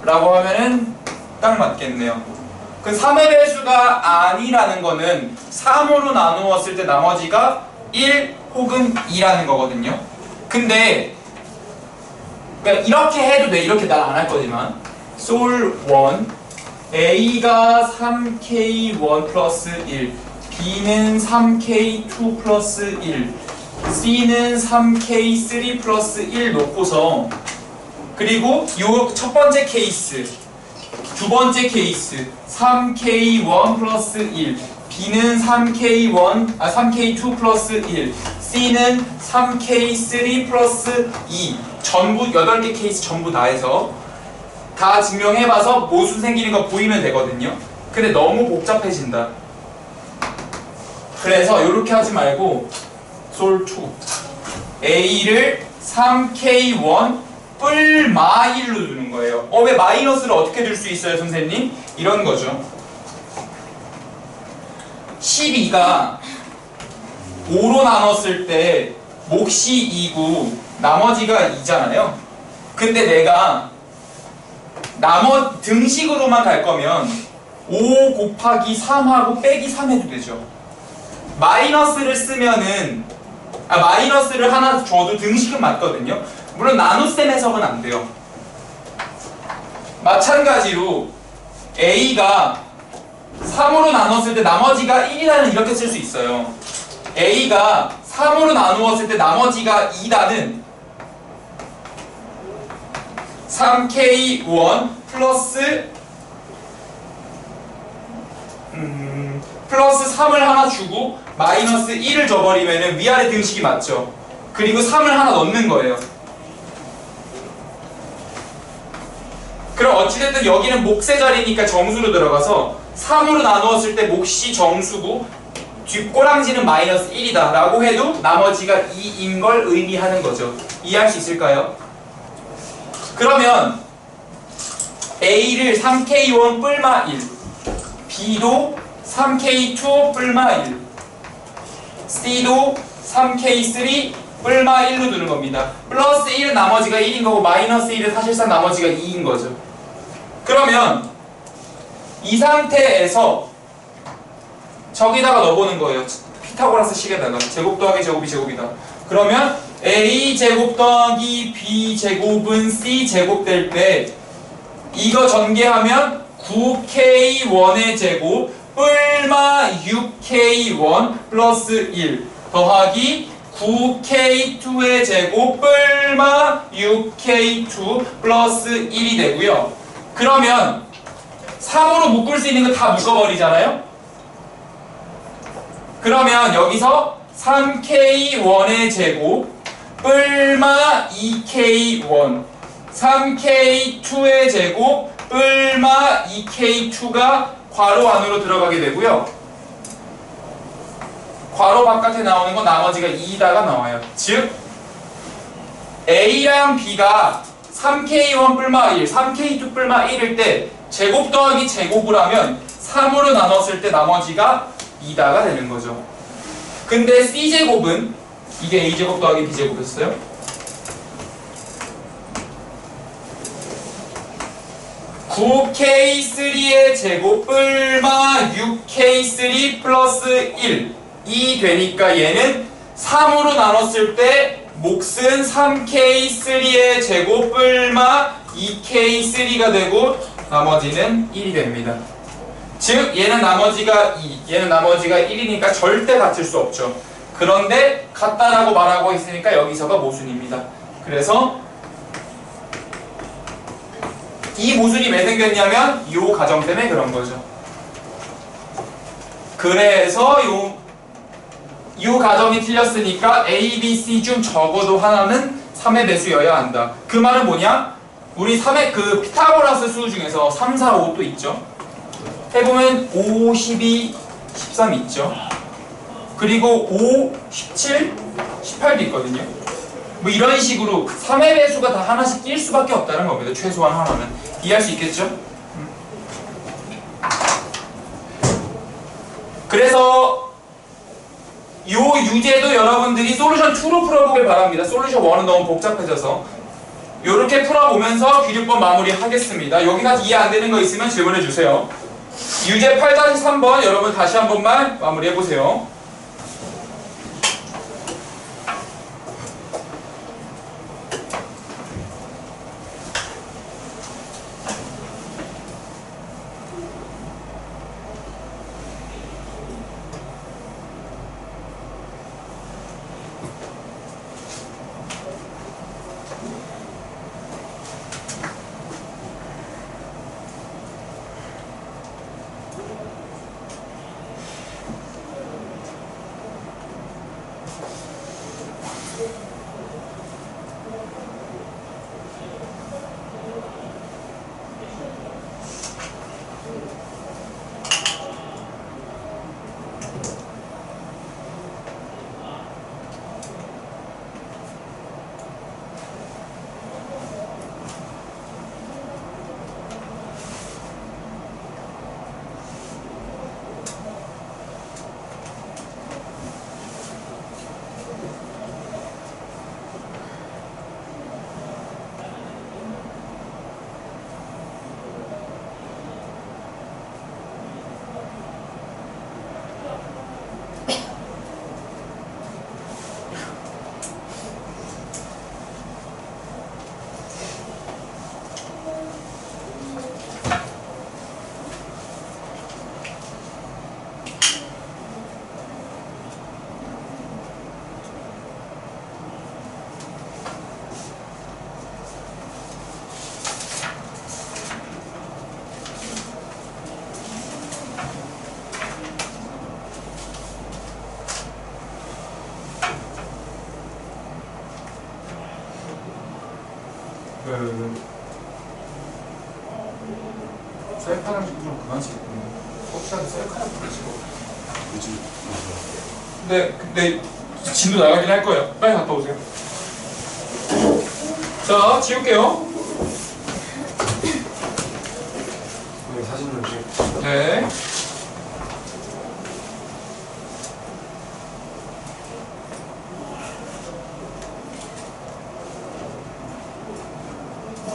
라고 하면은 딱 맞겠네요. 그 3의 배수가 아니라는 거는 3으로 나누었을 때 나머지가 1 혹은 2라는 거거든요. 근데 그러니까 이렇게 해도 돼. 이렇게 난 안 할 거지만 솔 1 A가 3K1 플러스 1 B는 3K2 플러스 1 C는 3K3 플러스 1 놓고서 그리고 요 첫 번째 케이스 두 번째 케이스 3K1 플러스 1 B는 3K2 플러스 1 C는 3K3 플러스 2 전부 8개 케이스 전부 다 해서 다 증명해봐서 모순 생기는 거 보이면 되거든요. 근데 너무 복잡해진다. 그래서 이렇게 하지 말고 솔2 A를 3K1 뿔마 1로 두는 거예요. 왜 마이너스를 어떻게 둘 수 있어요, 선생님? 이런 거죠. 12가 5로 나눴을 때 몫이 2고 나머지가 2잖아요. 근데 내가 등식으로만 갈 거면 5 곱하기 3하고 빼기 3 해도 되죠. 마이너스를 쓰면은 마이너스를 하나 줘도 등식은 맞거든요. 물론 나눗셈 해석은 안 돼요. 마찬가지로 A가 3으로 나눴을 때 나머지가 1이라는 이렇게 쓸 수 있어요. A가 3으로 나누었을 때 나머지가 2라는 3K1 플러스 3을 하나 주고 마이너스 1을 줘버리면 위아래 등식이 맞죠. 그리고 3을 하나 넣는 거예요. 그럼 어찌됐든 여기는 몫의 자리니까 정수로 들어가서 3으로 나누었을 때 몫이 정수고 뒷꼬랑지는 마이너스 1이다 라고 해도 나머지가 2인 걸 의미하는 거죠. 이해할 수 있을까요? 그러면 A를 3K1 뿔마 1, B도 3K2 뿔마 1, C도 3K3 뿔마 1로 두는 겁니다. 플러스 1은 나머지가 1인 거고 마이너스 1은 사실상 나머지가 2인 거죠. 그러면 이 상태에서 저기다가 넣어보는 거예요. 피타고라스 식에다가 제곱 더하기 제곱이 제곱이다. 그러면 A제곱 더하기 B제곱은 C제곱 될 때 이거 전개하면 9K1의 제곱 뿔마 6K1 플러스 1 더하기 9K2의 제곱 뿔마 6K2 플러스 1이 되고요. 그러면 3으로 묶을 수 있는 거 다 묶어버리잖아요. 그러면 여기서 3K1의 제곱 뿔마 2K1 3K2의 제곱 뿔마 2K2가 괄호 안으로 들어가게 되고요. 괄호 바깥에 나오는 건 나머지가 2다가 나와요. 즉 A랑 B가 3K1 뿔마 1, 3K2 뿔마 1일 때 제곱 더하기 제곱을 하면 3으로 나눴을 때 나머지가 2다가 되는 거죠. 근데 C제곱은 이게 A제곱 더하기 B제곱이었어요. (9K3의 제곱 뿔마 6K3 플러스 1이 되니까 얘는 3으로 나눴을 때 몫은 3K3의 제곱 뿔마 2K3가 되고 나머지는 1이 됩니다. 즉 얘는 나머지가 2, 얘는 나머지가 1이니까 절대 같을 수 없죠. 그런데 같다라고 말하고 있으니까 여기서가 모순입니다. 그래서 이 모순이 왜 생겼냐면 이 가정 때문에 그런 거죠. 그래서 이 가정이 틀렸으니까 A, B, C 중 적어도 하나는 3의 배수여야 한다. 그 말은 뭐냐? 우리 3의 그 피타고라스 수 중에서 3, 4, 5 또 있죠. 해보면 5, 12, 13 있죠. 그리고 5, 17, 18도 있거든요. 뭐 이런 식으로 3의 배수가 다 하나씩 낄 수밖에 없다는 겁니다. 최소한 하나는. 이해할 수 있겠죠? 그래서 요 유제도 여러분들이 솔루션 2로 풀어보길 바랍니다. 솔루션 1은 너무 복잡해져서. 요렇게 풀어보면서 기류법 마무리 하겠습니다. 여기까지 이해 안 되는 거 있으면 질문해 주세요. 유제 8-3번 여러분 다시 한 번만 마무리해 보세요. 셀카는 좀 그만 찍고 혹시라도 셀카를 보내시고. 요즘 근데 진도 나가긴 할 거예요. 빨리 갔다 오세요. 자, 지울게요. 사진 좀 찍. 네.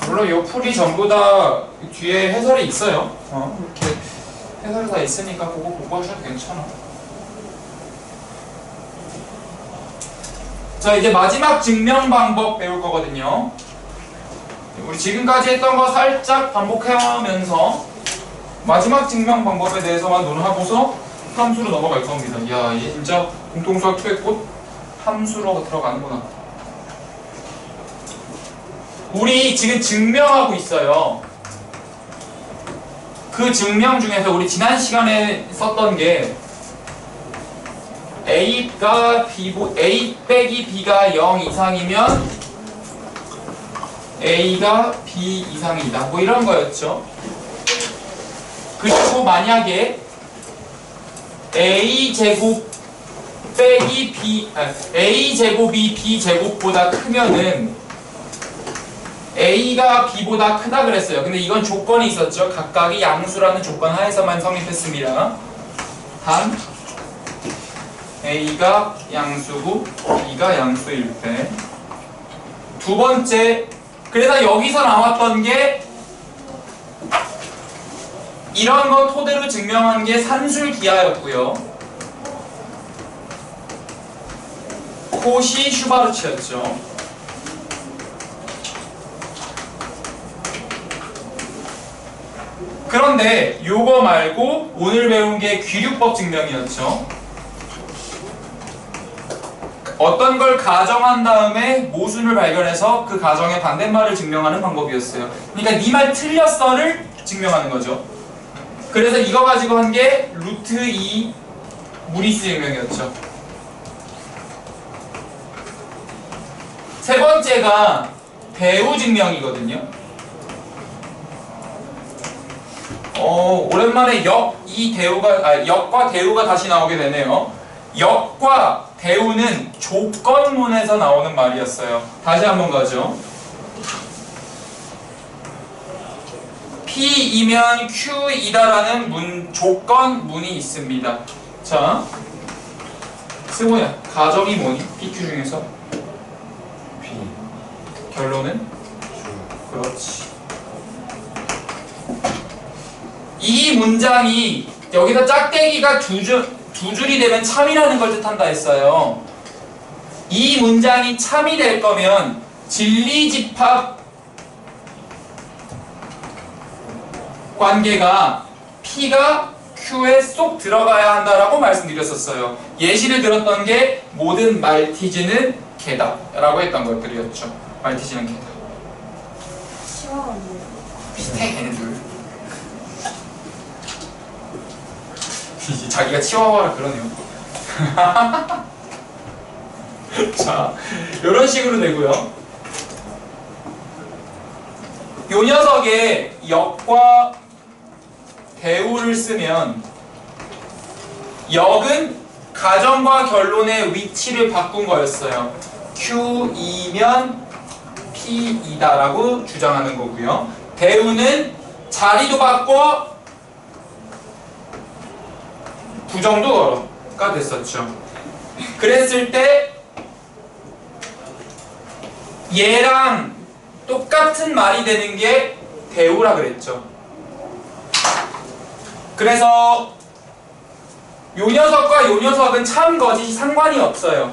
물론 이 풀이 전부 다 뒤에 해설이 있어요. 이렇게 해설이 다 있으니까 그거 보고 하셔도 괜찮아. 자, 이제 마지막 증명 방법 배울 거거든요. 우리 지금까지 했던 거 살짝 반복해가면서 마지막 증명 방법에 대해서만 논하고서 함수로 넘어갈 겁니다. 이야, 이게 진짜 공통수학 2의 꽃 함수로 들어가는구나. 우리 지금 증명하고 있어요. 그 증명 중에서 우리 지난 시간에 썼던 게 A가 A 빼기 B가 0 이상이면 A가 B 이상이다. 뭐 이런 거였죠. 그리고 만약에 A 제곱 빼기 B, A 제곱이 B 제곱보다 크면은 A가 B보다 크다 그랬어요. 근데 이건 조건이 있었죠. 각각이 양수라는 조건 하에서만 성립했습니다. 단 A가 양수고 B가 양수일 때. 두 번째, 그래서 여기서 나왔던 게 이런 거 토대로 증명한 게 산술기하였고요. 코시 슈바르츠였죠. 그런데 요거 말고 오늘 배운 게 귀류법 증명이었죠. 어떤 걸 가정한 다음에 모순을 발견해서 그 가정의 반대말을 증명하는 방법이었어요. 그러니까 네 말 틀렸어를 증명하는 거죠. 그래서 이거 가지고 한 게 루트 2 무리수 증명이었죠. 세 번째가 배우 증명이거든요. 오랜만에 역과 대우가 다시 나오게 되네요. 역과 대우는 조건문에서 나오는 말이었어요. 다시 한번 가죠. P이면 Q이다라는 조건문이 있습니다. 자, 승호야, 가정이 뭐니? PQ 중에서? B. 결론은? 그렇지. 이 문장이 여기서 짝대기가 두 줄이 되면 참이라는 걸 뜻한다 했어요. 이 문장이 참이 될 거면 진리집합 관계가 P가 Q에 쏙 들어가야 한다라고 말씀드렸었어요. 예시를 들었던 게 모든 말티즈는 개다 라고 했던 것들이었죠. 말티즈는 개다. 시원한데요. 비슷해 걔네들. 이제 자기가 치와와라 그러네요. 자, 이런 식으로 되고요. 요 녀석의 역과 대우를 쓰면 역은 가정과 결론의 위치를 바꾼 거였어요. Q이면 P이다라고 주장하는 거고요. 대우는 자리도 바꿔 부정도가 됐었죠. 그랬을 때 얘랑 똑같은 말이 되는 게 대우라 그랬죠. 그래서 요 녀석과 요 녀석은 참 거짓이 상관이 없어요.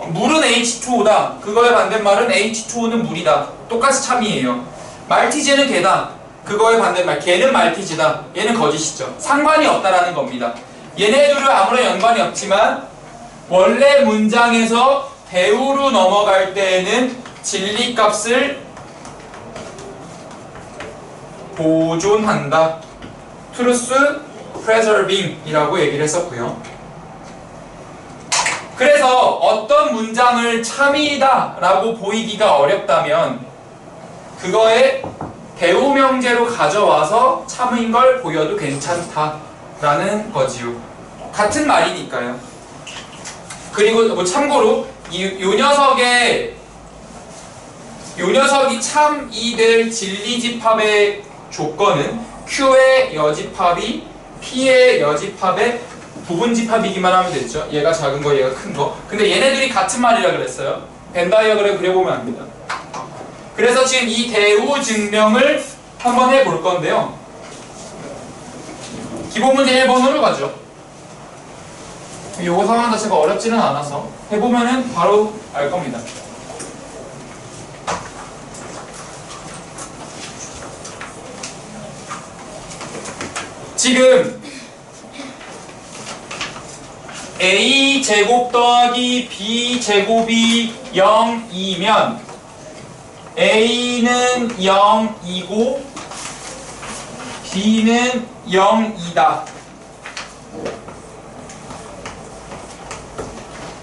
물은 H2O다. 그거의 반대말은 H2O는 물이다. 똑같이 참이에요. 말티즈는 개다. 그거의 반대말 걔는 말티즈다. 얘는 거짓이죠. 상관이 없다라는 겁니다. 얘네들은 아무런 연관이 없지만 원래 문장에서 대우로 넘어갈 때에는 진리값을 보존한다. truth preserving 이라고 얘기를 했었고요. 그래서 어떤 문장을 참이다 라고 보이기가 어렵다면 그거에 대우명제로 가져와서 참인 걸 보여도 괜찮다라는 거지요. 같은 말이니까요. 그리고 뭐 참고로 요 녀석이 참이 될 진리집합의 조건은 Q의 여집합이 P의 여집합의 부분집합이기만 하면 됐죠. 얘가 작은 거, 얘가 큰 거. 근데 얘네들이 같은 말이라 그랬어요. 벤 다이어그램 그려보면 압니다. 그래서 지금 이 대우 증명을 한번 해볼 건데요. 기본 문제 1번으로 가죠. 요거 상황 자체가 어렵지는 않아서 해보면은 바로 알 겁니다. 지금 a제곱 더하기 b제곱이 0이면 a는 0이고 b는 0이다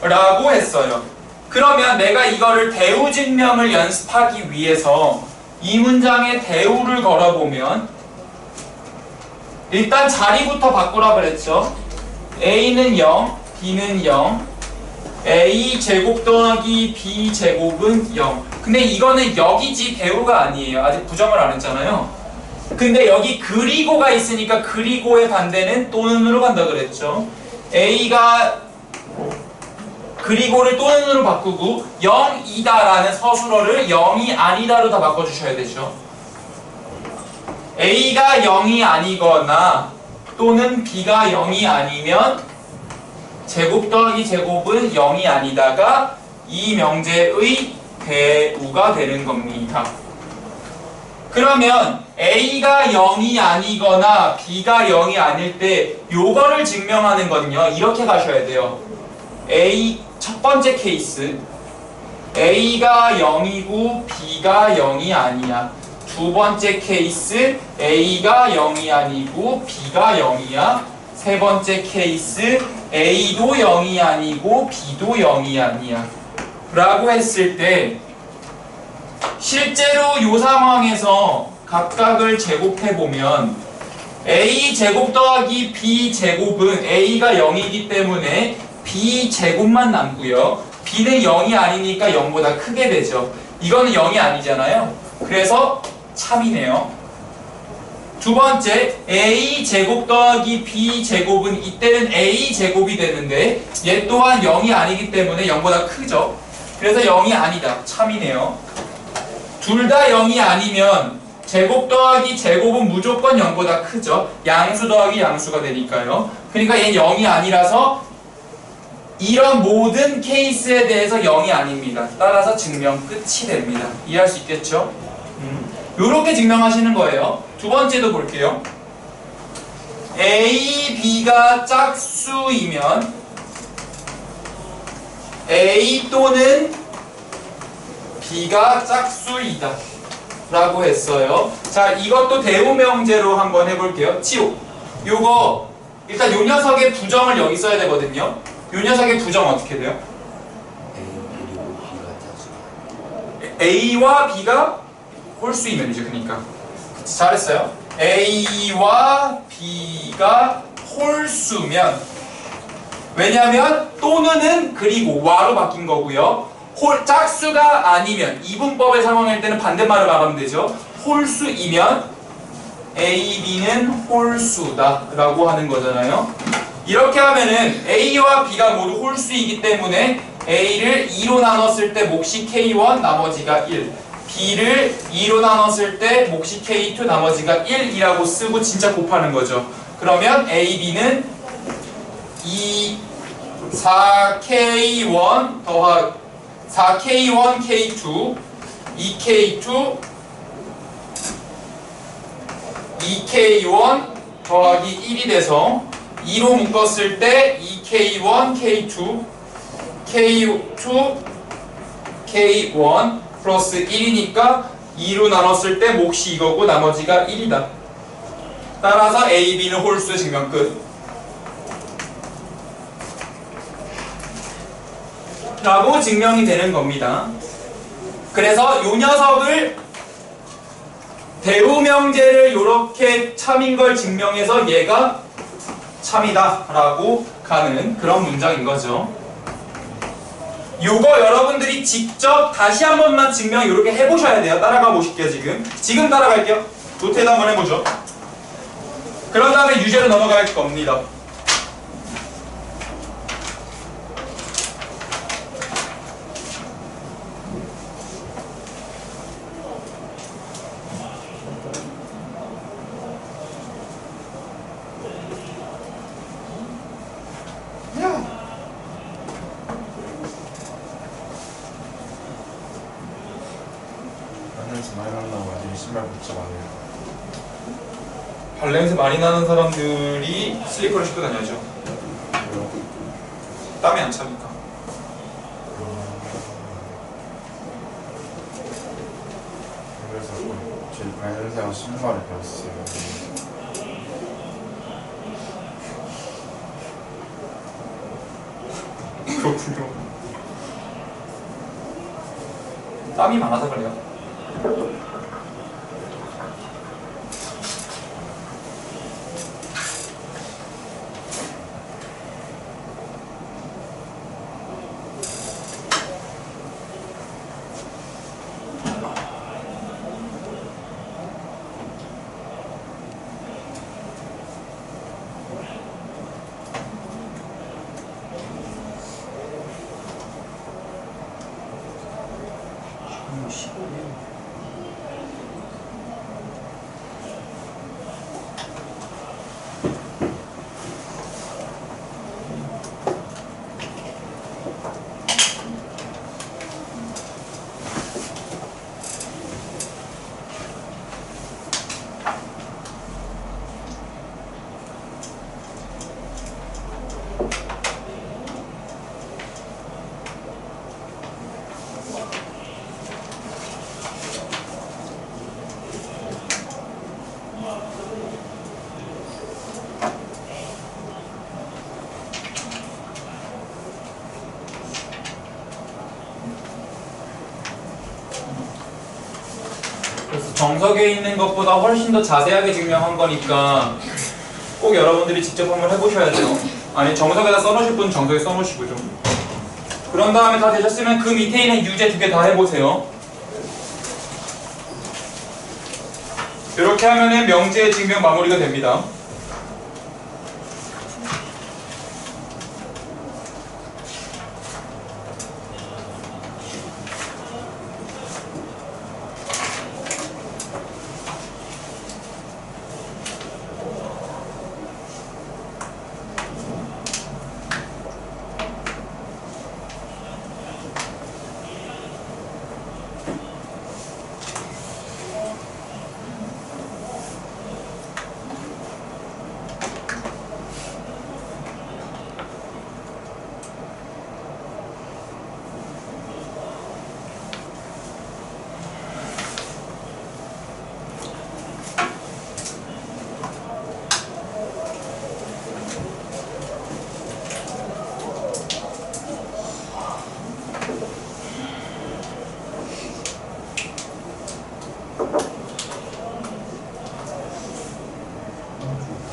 라고 했어요. 그러면 내가 이거를 대우 증명을 연습하기 위해서 이 문장에 대우를 걸어보면 일단 자리부터 바꾸라 그랬죠. a는 0, b는 0, a제곱 더하기 b제곱은 0. 근데 이거는 여기지 대우가 아니에요. 아직 부정을 안 했잖아요. 근데 여기 그리고가 있으니까 그리고의 반대는 또는으로 간다 그랬죠. a가 그리고를 또는으로 바꾸고 0이다라는 서술어를 0이 아니다로 다 바꿔주셔야 되죠. a가 0이 아니거나 또는 b가 0이 아니면 제곱 더하기 제곱은 0이 아니다가 이 명제의 대우가 되는 겁니다. 그러면 a가 0이 아니거나 b가 0이 아닐 때 요거를 증명하는 건요. 이렇게 가셔야 돼요. a 첫 번째 케이스 a가 0이고 b가 0이 아니야. 두 번째 케이스 a가 0이 아니고 b가 0이야. 세 번째 케이스 a도 0이 아니고 b도 0이 아니야 라고 했을 때 실제로 이 상황에서 각각을 제곱해보면 a제곱 더하기 b제곱은 a가 0이기 때문에 b제곱만 남고요. b는 0이 아니니까 0보다 크게 되죠. 이거는 0이 아니잖아요. 그래서 참이네요. 두 번째 a제곱 더하기 b제곱은 이때는 a제곱이 되는데 얘 또한 0이 아니기 때문에 0보다 크죠. 그래서 0이 아니다. 참이네요. 둘 다 0이 아니면 제곱 더하기 제곱은 무조건 0보다 크죠. 양수 더하기 양수가 되니까요. 그러니까 얘는 0이 아니라서 이런 모든 케이스에 대해서 0이 아닙니다. 따라서 증명 끝이 됩니다. 이해할 수 있겠죠? 요렇게 증명하시는 거예요. 두 번째도 볼게요. A, B가 짝수이면 A 또는 B가 짝수이다 라고 했어요. 자, 이것도 대우명제로 한번 해볼게요. 치우. 요거 일단 요 녀석의 부정을 여기 써야 되거든요. 요 녀석의 부정 어떻게 돼요? A와 B가 홀수이면이죠. 그러니까 잘했어요. A와 B가 홀수면 왜냐하면 또는은 그리고 와로 바뀐 거고요. 짝수가 아니면 이분법의 상황일 때는 반대말을 말하면 되죠. 홀수이면 A, B는 홀수다 라고 하는 거잖아요. 이렇게 하면은 A와 B가 모두 홀수이기 때문에 A를 2로 나눴을 때 몫이 K1 나머지가 1, B를 2로 나눴을 때 몫이 K2 나머지가 1이라고 쓰고 진짜 곱하는 거죠. 그러면 A, B는 4K1 더하기 4K1 K2 2K2 2K1 더하기 1이 돼서 2로 묶었을 때 2K1 K2 K2 K1 플러스 1이니까 2로 나눴을 때 몫이 이거고 나머지가 1이다. 따라서 A, B는 홀수의 증명 끝. 라고 증명이 되는 겁니다. 그래서 요 녀석을 대우명제를 이렇게 참인 걸 증명해서 얘가 참이다 라고 가는 그런 문장인 거죠. 요거 여러분들이 직접 다시 한 번만 증명 이렇게 해보셔야 돼요. 따라가 보실게요. 지금 따라갈게요. 노트에도 한번 해보죠. 그런 다음에 유제로 넘어갈 겁니다. 하늘에서 많이 난다고 애들이 신발 붙잡 안 해요. 발냄새 많이 나는 사람들이 슬리퍼를 신고 다녀야죠. 왜요? 땀이 안 차니까. 그래서 저희 발냄새가 신발을 배웠어요. 그렇군요. 땀이 많아서 그래요. 그래서 정석에 있는 것보다 훨씬 더 자세하게 증명한 거니까 꼭 여러분들이 직접 한번 해보셔야 돼요. 아니 정석에다 써놓으실 분은 정석에 써놓으시고 좀. 그런 다음에 다 되셨으면 그 밑에 있는 유제 2개 다 해보세요. 이렇게 하면은 명제의 증명 마무리가 됩니다.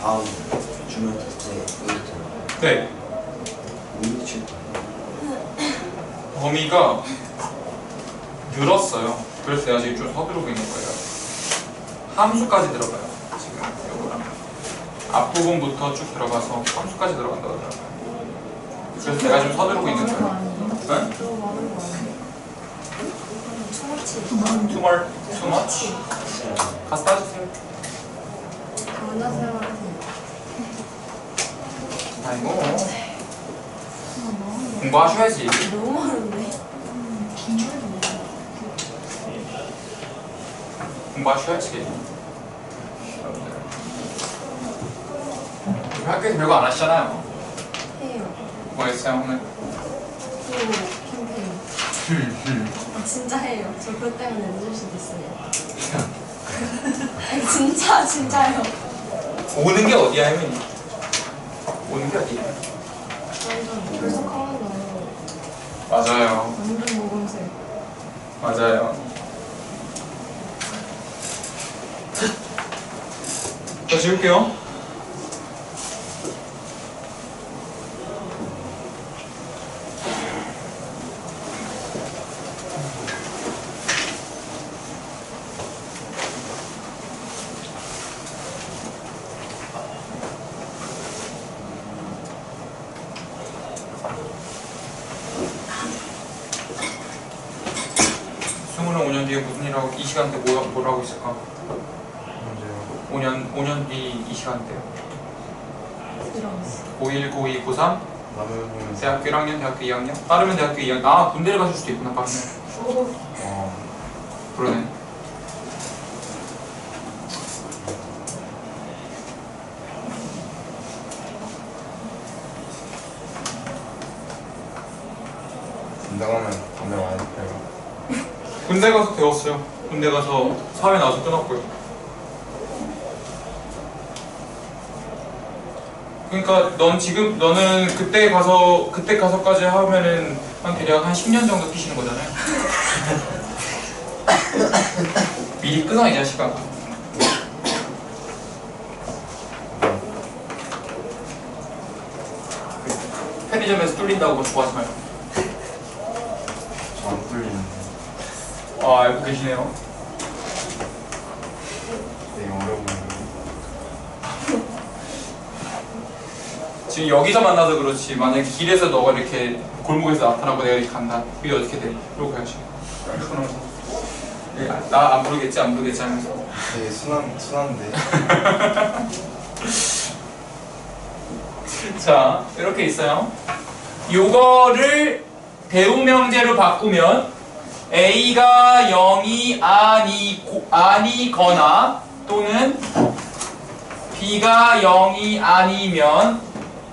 다음 주문 숙제 여기 있잖아. 네. 미칠 범위가 늘었어요. 그래서 제가 지금 좀 서두르고 있는 거예요. 함수까지 들어가요. 지금 요거랑 앞부분부터 쭉 들어가서 함수까지 들어간다고 하더라고요. 그래서 제가 좀 서두르고 있는 거예요. 네? 너무 많은 거 아니에요? 투머치. Too much? 가서 따주세요. 만나세요. 아이고 공부하셔야지. 너무 많은데. 공부하셔야지. 여러분들. 우리 학교에서 별거 안 하시잖아요. 해요. 뭐 했어요 오늘? 그리고 캠페인. 아, 진짜 해요. 저 그것 때문에 늦을 수도 있어요. 아니, 진짜요. 오는 게 어디야 혜민이? 오는 게 어디야? 완전 벌써 까만다. 맞아요. 완전 모범생. 맞아요. 자, 지울게요. 승우는 5년 뒤에 무슨 일 하고 이 시간대 뭘 하고 있을까? 문제요. 5년 뒤 이 시간대요. 일어났어. 고1, 고2, 고3, 라면 보면서. 대학교 1학년, 대학교 2학년? 빠르면 대학교 2학년. 아, 군대를 가실 수도 있구나, 빠르면. 오, 그러네. 군대 가면 군대 와야 돼요. 군대 가서 배웠어요. 군대 가서 사회 나와서 끊었고요. 그러니까 너는 그때 가서까지 하면은 한 대략 한 10년 정도 피시는 거잖아요. 미리 끊어 이 자식아. 편의점에서 뚫린다고 좋아하지 말고. 저 안 뚫리는데. 아, 알고 계시네요. 되게 어려워 보이는데. 지금 여기서 만나서 그렇지, 만약에 길에서 너가 이렇게 골목에서 나타나고 내가 이렇게 간다, 이게 어떻게 돼? 이러고 가야지. 나 안 부르겠지 하면서. 되게 순한데. 자, 이렇게 있어요. 요거를 대우명제로 바꾸면 A가 0이 아니거나 또는 B가 0이 아니면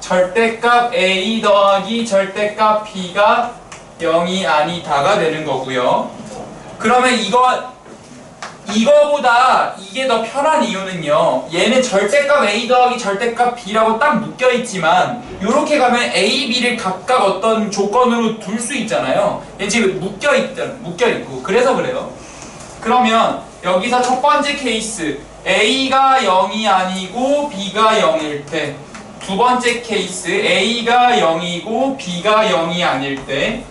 절대값 A 더하기 절대값 B가 0이 아니다가 되는 거고요. 그러면 이거보다 이게 더 편한 이유는요, 얘는 절대값 A 더하기 절대값 B라고 딱 묶여있지만 요렇게 가면 A, B를 각각 어떤 조건으로 둘 수 있잖아요. 얘 지금 묶여있고 그래서 그래요. 그러면 여기서 첫 번째 케이스 A가 0이 아니고 B가 0일 때, 두 번째 케이스 A가 0이고 B가 0이 아닐 때,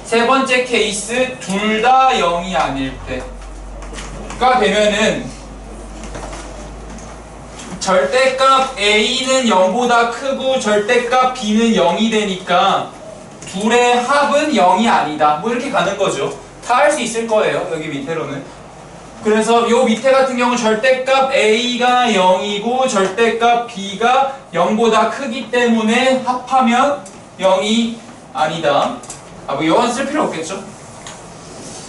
세 번째 케이스 둘 다 0이 아닐 때가 되면은 절대값 A는 0보다 크고 절대값 B는 0이 되니까 둘의 합은 0이 아니다. 뭐 이렇게 가는 거죠. 다 할 수 있을 거예요. 여기 밑에로는. 그래서 요 밑에 같은 경우는 절대값 A가 0이고 절대값 B가 0보다 크기 때문에 합하면 0이 아니다. 뭐 이건 쓸 필요 없겠죠.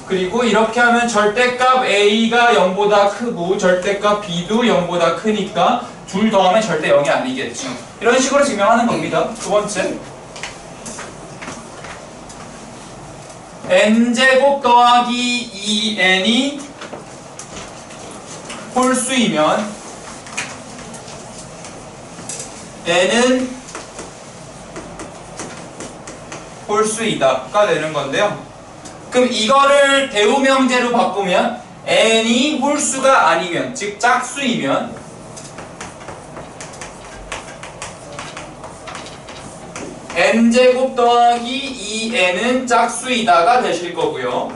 그리고 이렇게 하면 절대값 A가 0보다 크고 절대값 B도 0보다 크니까 둘 더하면 절대 0이 아니겠죠. 이런 식으로 증명하는 겁니다. 두 번째, n제곱 더하기 2n이 홀수이면 n은 홀수이다가 되는 건데요. 그럼 이거를 대우명제로 바꾸면 n이 홀수가 아니면, 즉 짝수이면 n제곱 더하기 2n은 짝수이다가 되실 거고요.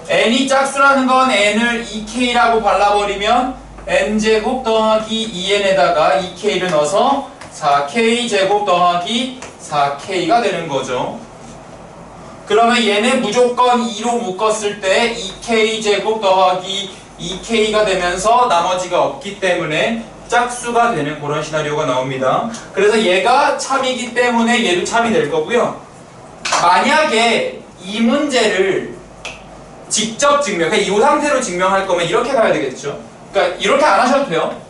n이 짝수라는 건 n을 2k라고 발라버리면 n제곱 더하기 2n에다가 2k를 넣어서 4k제곱 더하기 4k가 되는 거죠. 그러면 얘는 무조건 2로 묶었을 때 2k제곱 더하기 2k가 되면서 나머지가 없기 때문에 짝수가 되는 그런 시나리오가 나옵니다. 그래서 얘가 참이기 때문에 얘도 참이 될 거고요. 만약에 이 문제를 직접 증명, 이 상태로 증명할 거면 이렇게 가야 되겠죠. 그러니까 이렇게 안 하셔도 돼요.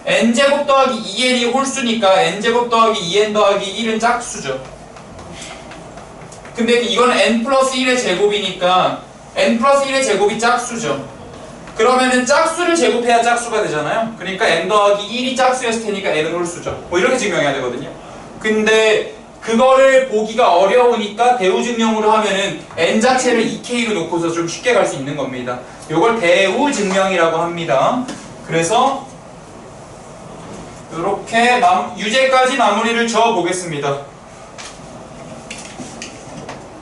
n제곱 더하기 2n이 홀수니까 n제곱 더하기 2n 더하기 1은 짝수죠. 근데 이거는 n 플러스 1의 제곱이니까 n 플러스 1의 제곱이 짝수죠. 그러면은 짝수를 제곱해야 짝수가 되잖아요. 그러니까 n 더하기 1이 짝수였을 테니까 n은 홀수죠. 뭐 이렇게 증명해야 되거든요. 근데 그거를 보기가 어려우니까 대우 증명으로 하면은 n 자체를 2k로 놓고서 좀 쉽게 갈 수 있는 겁니다. 요걸 대우 증명이라고 합니다. 그래서 이렇게 유제까지 마무리를 지어 보겠습니다.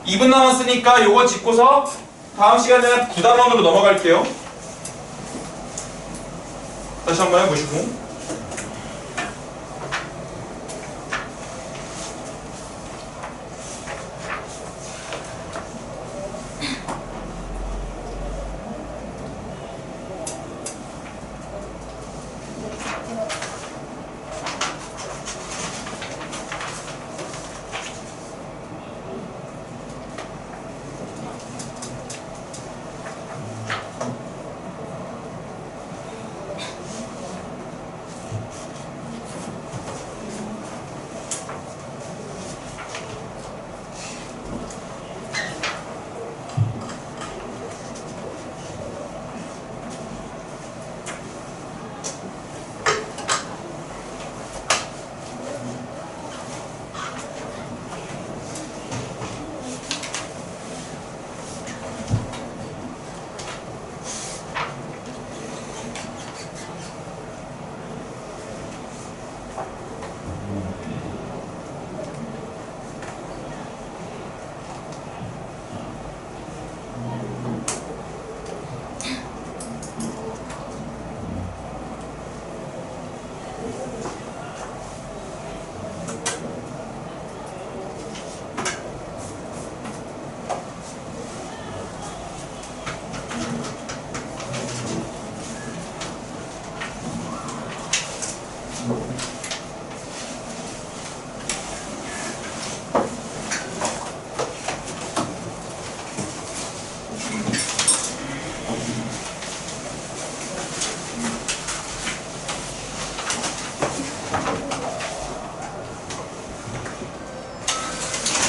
2분 남았으니까 요거 짚고서 다음 시간에는 9단원으로 넘어갈게요. 다시 한번 해보시고.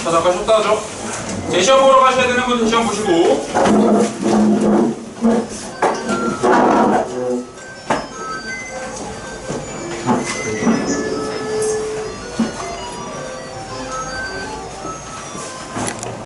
자, 잠깐 쉬었다 하죠. 제 시험 보러 가셔야 되는 분들 시험 보시고.